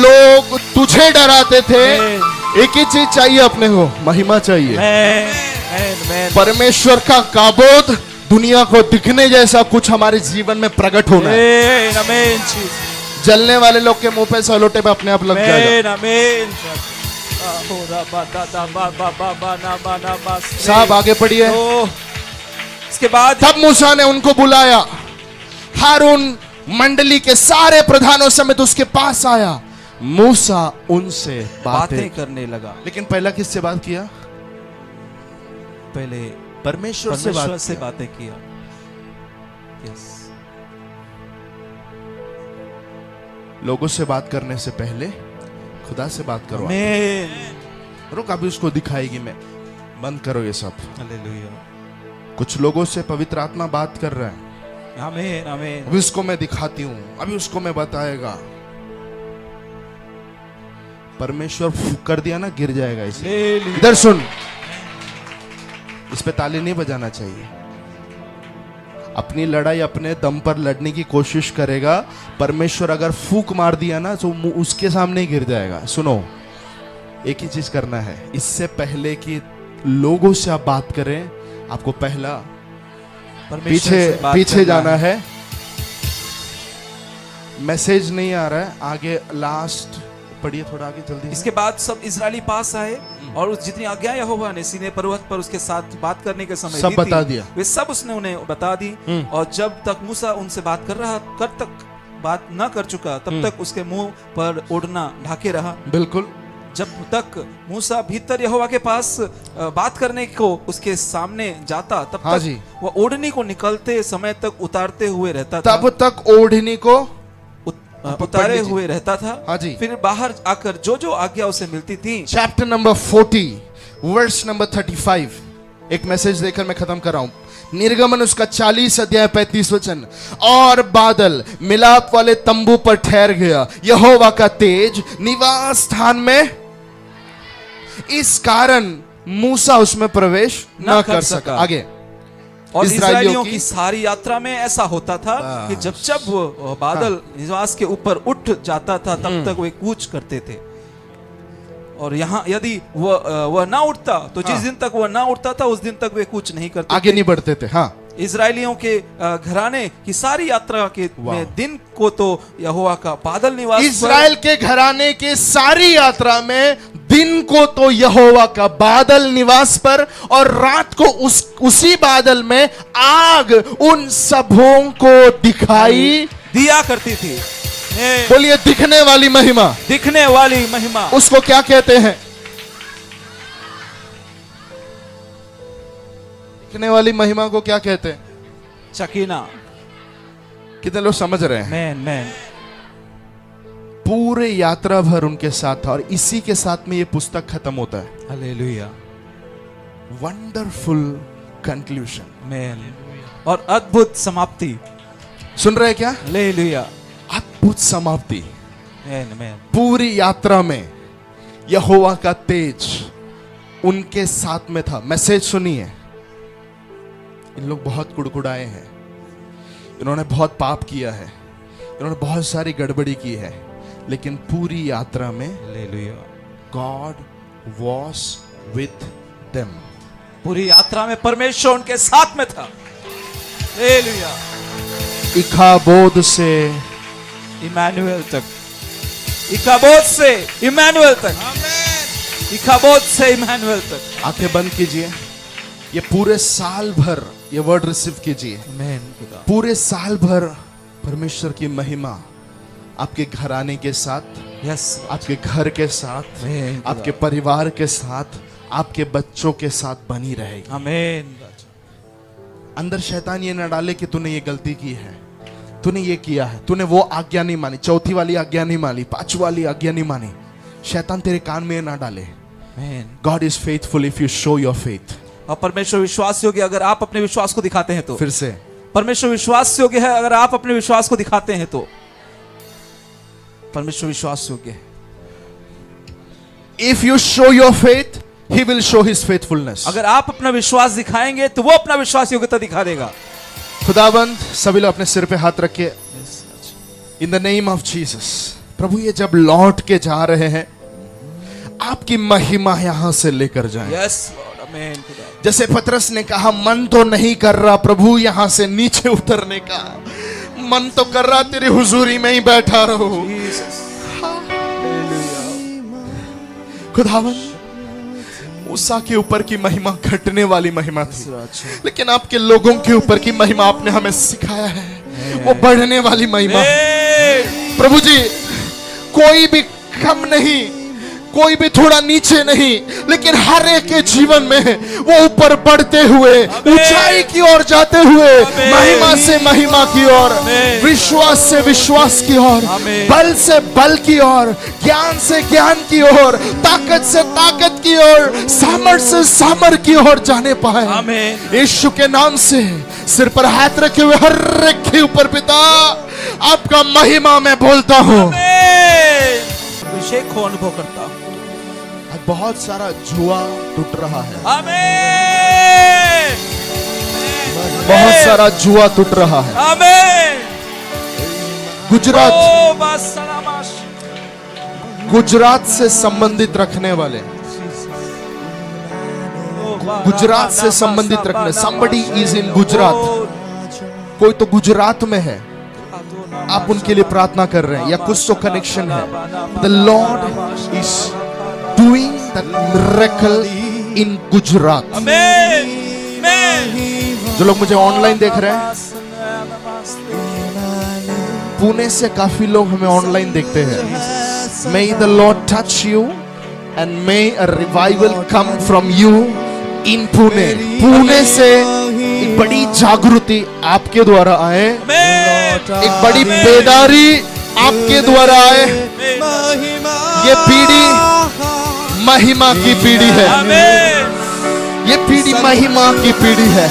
लोग तुझे डराते थे, आमीन। एक ही चीज चाहिए अपने को, महिमा चाहिए। आमीन, आमीन, आमीन। परमेश्वर का काबोध दुनिया को दिखने जैसा कुछ हमारे जीवन में प्रकट होना है। आमीन, आमीन, जीसस। जलने वाले लोग के मुंह पे सलोटे पे अपने आप लग जाएगा। आमीन, आमीन। साहब आगे पढ़िए। तो इसके बाद तब मूसा ने उनको बुलाया, हारून मंडली के सारे प्रधानों समेत उसके पास आया। मूसा उनसे बातें करने लगा। लेकिन पहला किससे बात किया? पहले परमेश्वर से बातें किया। यस, लोगों से बात करने से पहले खुदा से बात करो। आमीन, रुक, अभी उसको दिखाएगी। मैं बंद करो ये सब। हालेलुया, कुछ लोगों से पवित्र आत्मा बात कर रहा है। आमीन, आमीन, अभी उसको मैं दिखाती हूं, अभी उसको मैं बताएगा। परमेश्वर फूंक कर दिया ना, गिर जाएगा इसे। हालेलुया। इधर सुन, इस पे ताली नहीं बजाना चाहिए। अपनी लड़ाई अपने दम पर लड़ने की कोशिश करेगा। परमेश्वर अगर फूंक मार दिया ना तो उसके सामने ही गिर जाएगा। सुनो, एक ही चीज करना है। इससे पहले कि लोगों से आप बात करें, आपको पहला पीछे जाना है। मैसेज नहीं आ रहा है, आगे लास्ट पढ़िए, थोड़ा आगे जल्दी। इसके बाद सब इजरायली पास आए और उस जितनी आज्ञा यहोवा ने सीने पर्वत पर उसके साथ बात करने के समय सब दी थी, बता दिया। वे सब उसने उन्हें बता दी। और जब तक मूसा उनसे बात बात न कर चुका, तब तक उसके मुंह पर ओढ़ना ढाके रहा। बिल्कुल। जब तक मूसा भीतर यहोवा के पास बात करने को उसके सामने जाता, तब हाँ तक जी। वह ओढ़नी को निकलते समय तक उतारते हुए रहता था। तब तक ओढ़नी को उतारे हुए रहता था। हाँ जी। फिर बाहर आकर जो जो आज्ञा उसे मिलती थी। चैप्टर नंबर 40 वर्स नंबर 35, एक मैसेज देकर मैं खत्म कर रहा हूं। निर्गमन उसका 40 अध्याय 35 वचन। और बादल मिलाप वाले तंबू पर ठहर गया, यहोवा का तेज निवास स्थान में, इस कारण मूसा उसमें प्रवेश न कर सका। आगे और इस्राएलियों की सारी यात्रा में ऐसा होता था कि जब जब वो बादल निवास के ऊपर उठ जाता था तब तक वे कूच करते थे। और यहाँ यदि वह ना उठता तो जिस दिन तक वह ना उठता था उस दिन तक वे कूच नहीं करते, आगे नहीं बढ़ते थे। हाँ, इजरायलियों के घराने की सारी यात्रा के में दिन को तो यहोवा का बादल निवास, इस्राएल के घराने के सारी यात्रा में दिन को तो यहोवा का बादल निवास पर और रात को उसी बादल में आग उन सबों को दिखाई दिया करती थी। बोलिए दिखने वाली महिमा, दिखने वाली महिमा उसको क्या कहते हैं? दिखने वाली महिमा को क्या कहते हैं? शकीना। कितने लोग समझ रहे हैं? मैन पूरे यात्रा भर उनके साथ था और इसी के साथ में ये पुस्तक खत्म होता है। हालेलुया। वंडरफुल कंक्लूजन, मैन, और अद्भुत समाप्ति। सुन रहे हैं क्या? हालेलुया। अद्भुत समाप्ति। मैन पूरी यात्रा में यहोवा का तेज उनके साथ में था। मैसेज सुनिए, इन लोग बहुत कुड़कुड़ाए हैं, इन्होंने बहुत पाप किया है, इन्होंने बहुत सारी गड़बड़ी की है, लेकिन पूरी यात्रा में गॉड वॉज विथ देम। पूरी यात्रा में परमेश्वर उनके साथ में था। हालेलुया। इकाबोद से इमानुएल तक, इकाबोद से इमानुएल तक, इकाबोद से इमानुएल तक। आंखें बंद कीजिए, ये पूरे साल भर ये वर्ड रिसीव कीजिए। पूरे साल भर परमेश्वर की महिमा आपके घराने के साथ, यस, आपके घर के साथ, आपके परिवार के साथ, आपके बच्चों के साथ बनी रहेगी। आमीन। अंदर शैतान ये न डाले कि तूने ये गलती की है, तूने ये किया है, तूने वो आज्ञा नहीं मानी, चौथी वाली आज्ञा नहीं मानी, पांचवी वाली आज्ञा नहीं मानी। शैतान तेरे कान में ना डाले। God is faithful if you show your faith. और परमेश्वर विश्वास योग्य अगर आप अपने विश्वास को दिखाते हैं तो। फिर से, परमेश्वर विश्वास योग्य है अगर आप अपने विश्वास को दिखाते हैं तो। परमेश्वर विश्वास योग्य है। If you show your faith he will show his faithfulness. अगर आप अपना विश्वास दिखाएंगे तो वो अपना विश्वास योग्यता दिखा देगा। खुदाबंद सभी लोग अपने सिर पे हाथ रखे। In the name of Jesus. प्रभु ये जब लौट के जा रहे हैं आपकी महिमा यहां से लेकर जाएं। यस लॉर्ड, आमीन। जैसे पतरस ने कहा मन तो नहीं कर रहा प्रभु यहां से नीचे उतरने का, मन तो कर रहा तेरी हुजूरी में ही बैठा रहो। खुदावन मूसा के ऊपर की महिमा घटने वाली महिमा थी, लेकिन आपके लोगों के ऊपर की महिमा आपने हमें सिखाया है वो बढ़ने वाली महिमा। प्रभु जी कोई भी कम नहीं, कोई भी थोड़ा नीचे नहीं, लेकिन हर एक के जीवन में वो ऊपर बढ़ते हुए, ऊंचाई की ओर जाते हुए, महिमा से महिमा की ओर, विश्वास से विश्वास की ओर, बल से बल की ओर, ज्ञान से ज्ञान की ओर, ताकत से ताकत की ओर, सामर्थ्य से सामर्थ्य की ओर जाने पाए। यीशु के नाम से सिर पर हाथ रखे हुए हर एक के ऊपर पिता आपका महिमा मैं बोलता हूँ। अभिषेक को अनुभव करता हूँ। बहुत सारा जुआ टूट रहा है। आमीन। बहुत सारा जुआ टूट रहा है। आमीन। गुजरात से संबंधित रखने वाले, गुजरात से संबंधित रखने, somebody is in गुजरात, कोई तो गुजरात में है, आप उनके लिए प्रार्थना कर रहे हैं या कुछ तो कनेक्शन है। The Lord is doing that miracle in Gujarat. जो लोग मुझे ऑनलाइन देख रहे हैं, पुणे से काफी लोग हमें ऑनलाइन देखते हैं। May the Lord touch you and may a revival come from you in Pune. Pune से एक बड़ी जागृति आपके द्वारा आए, एक बड़ी बेदारी आपके द्वारा आए। ये पीढ़ी महिमा की पीढ़ी है, ये पीढ़ी महिमा की पीढ़ी है।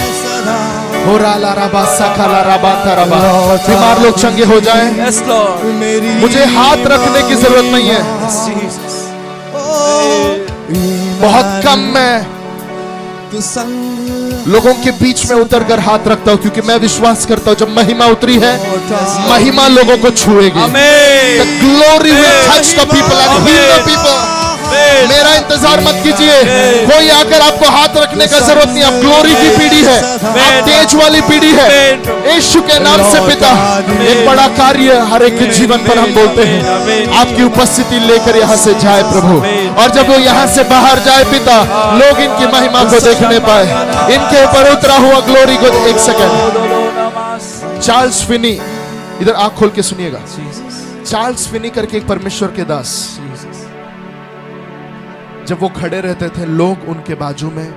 हो राला रबा सखाला रबा तरबा। बीमार लोग चंगे हो जाएं। मुझे हाथ रखने की जरूरत नहीं है, बहुत कम में तू संग लोगों के बीच में उतर कर हाथ रखता हूं, क्योंकि मैं विश्वास करता हूं जब महिमा उतरी है, महिमा लोगों को छुएगी। The glory will touch the people and heal the people. मेरा इंतजार मत कीजिए, कोई आकर आपको हाथ रखने का जरूरत नहीं। अब ग्लोरी की पीढ़ी है, अब तेज वाली पीढ़ी है। यीशु के नाम से पिता एक बड़ा कार्य हर एक के जीवन पर हम बोलते हैं, आपकी उपस्थिति लेकर यहाँ से जाए प्रभु, और जब वो यहाँ से बाहर जाए पिता, लोग इनकी महिमा को देखने पाए, इनके ऊपर उतरा हुआ ग्लोरी को। एक सेकंड, चार्ल्स फिनी, इधर आंख खोल के सुनिएगा। चार्ल्स फिनी करके एक परमेश्वर के दास, जब वो खड़े रहते थे लोग उनके बाजू में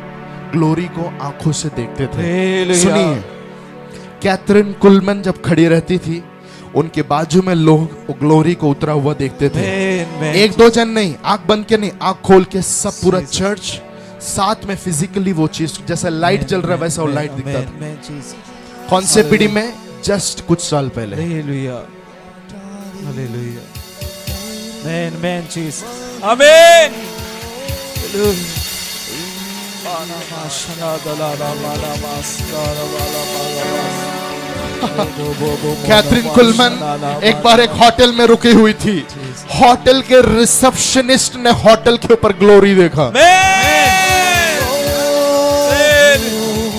ग्लोरी को आंखों से देखते थे। सुनिए, कैथरीन कुलमैन जब खड़ी रहती थी उनके बाजू में लोग ग्लोरी को उतरा हुआ देखते थे। एक दो जन नहीं, आंख बंद के नहीं, आंख खोल के सब पूरा चर्च साथ में फिजिकली वो चीज, जैसा लाइट जल रहा है वैसा वो लाइट दिखता था। कौन से पीढ़ी में? जस्ट कुछ साल पहले। हालेलुया, हालेलुया, आमेन, आमेन जीसस, आमेन। कैथरीन कुलमैन एक बार एक होटल में रुकी हुई थी, होटल के रिसेप्शनिस्ट ने होटल के ऊपर ग्लोरी देखा।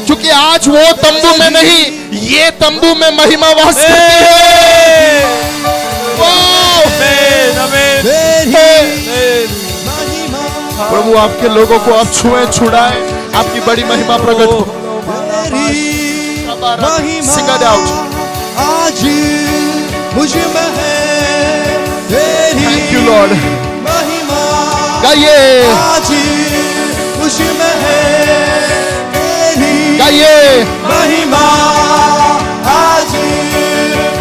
क्योंकि आज वो तंबू में नहीं, ये तंबू में महिमा वास करती है। प्रभु आपके लोगों को आप छुए छुड़ाए, आपकी बड़ी महिमा प्रकट हो। Sing it out. आज मुझ में है तेरी Thank you Lord. महिमा, गाइए, आज मुझ में है तेरी गाइए, महिमा, आज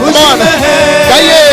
मुझ Come on. में है गाइए,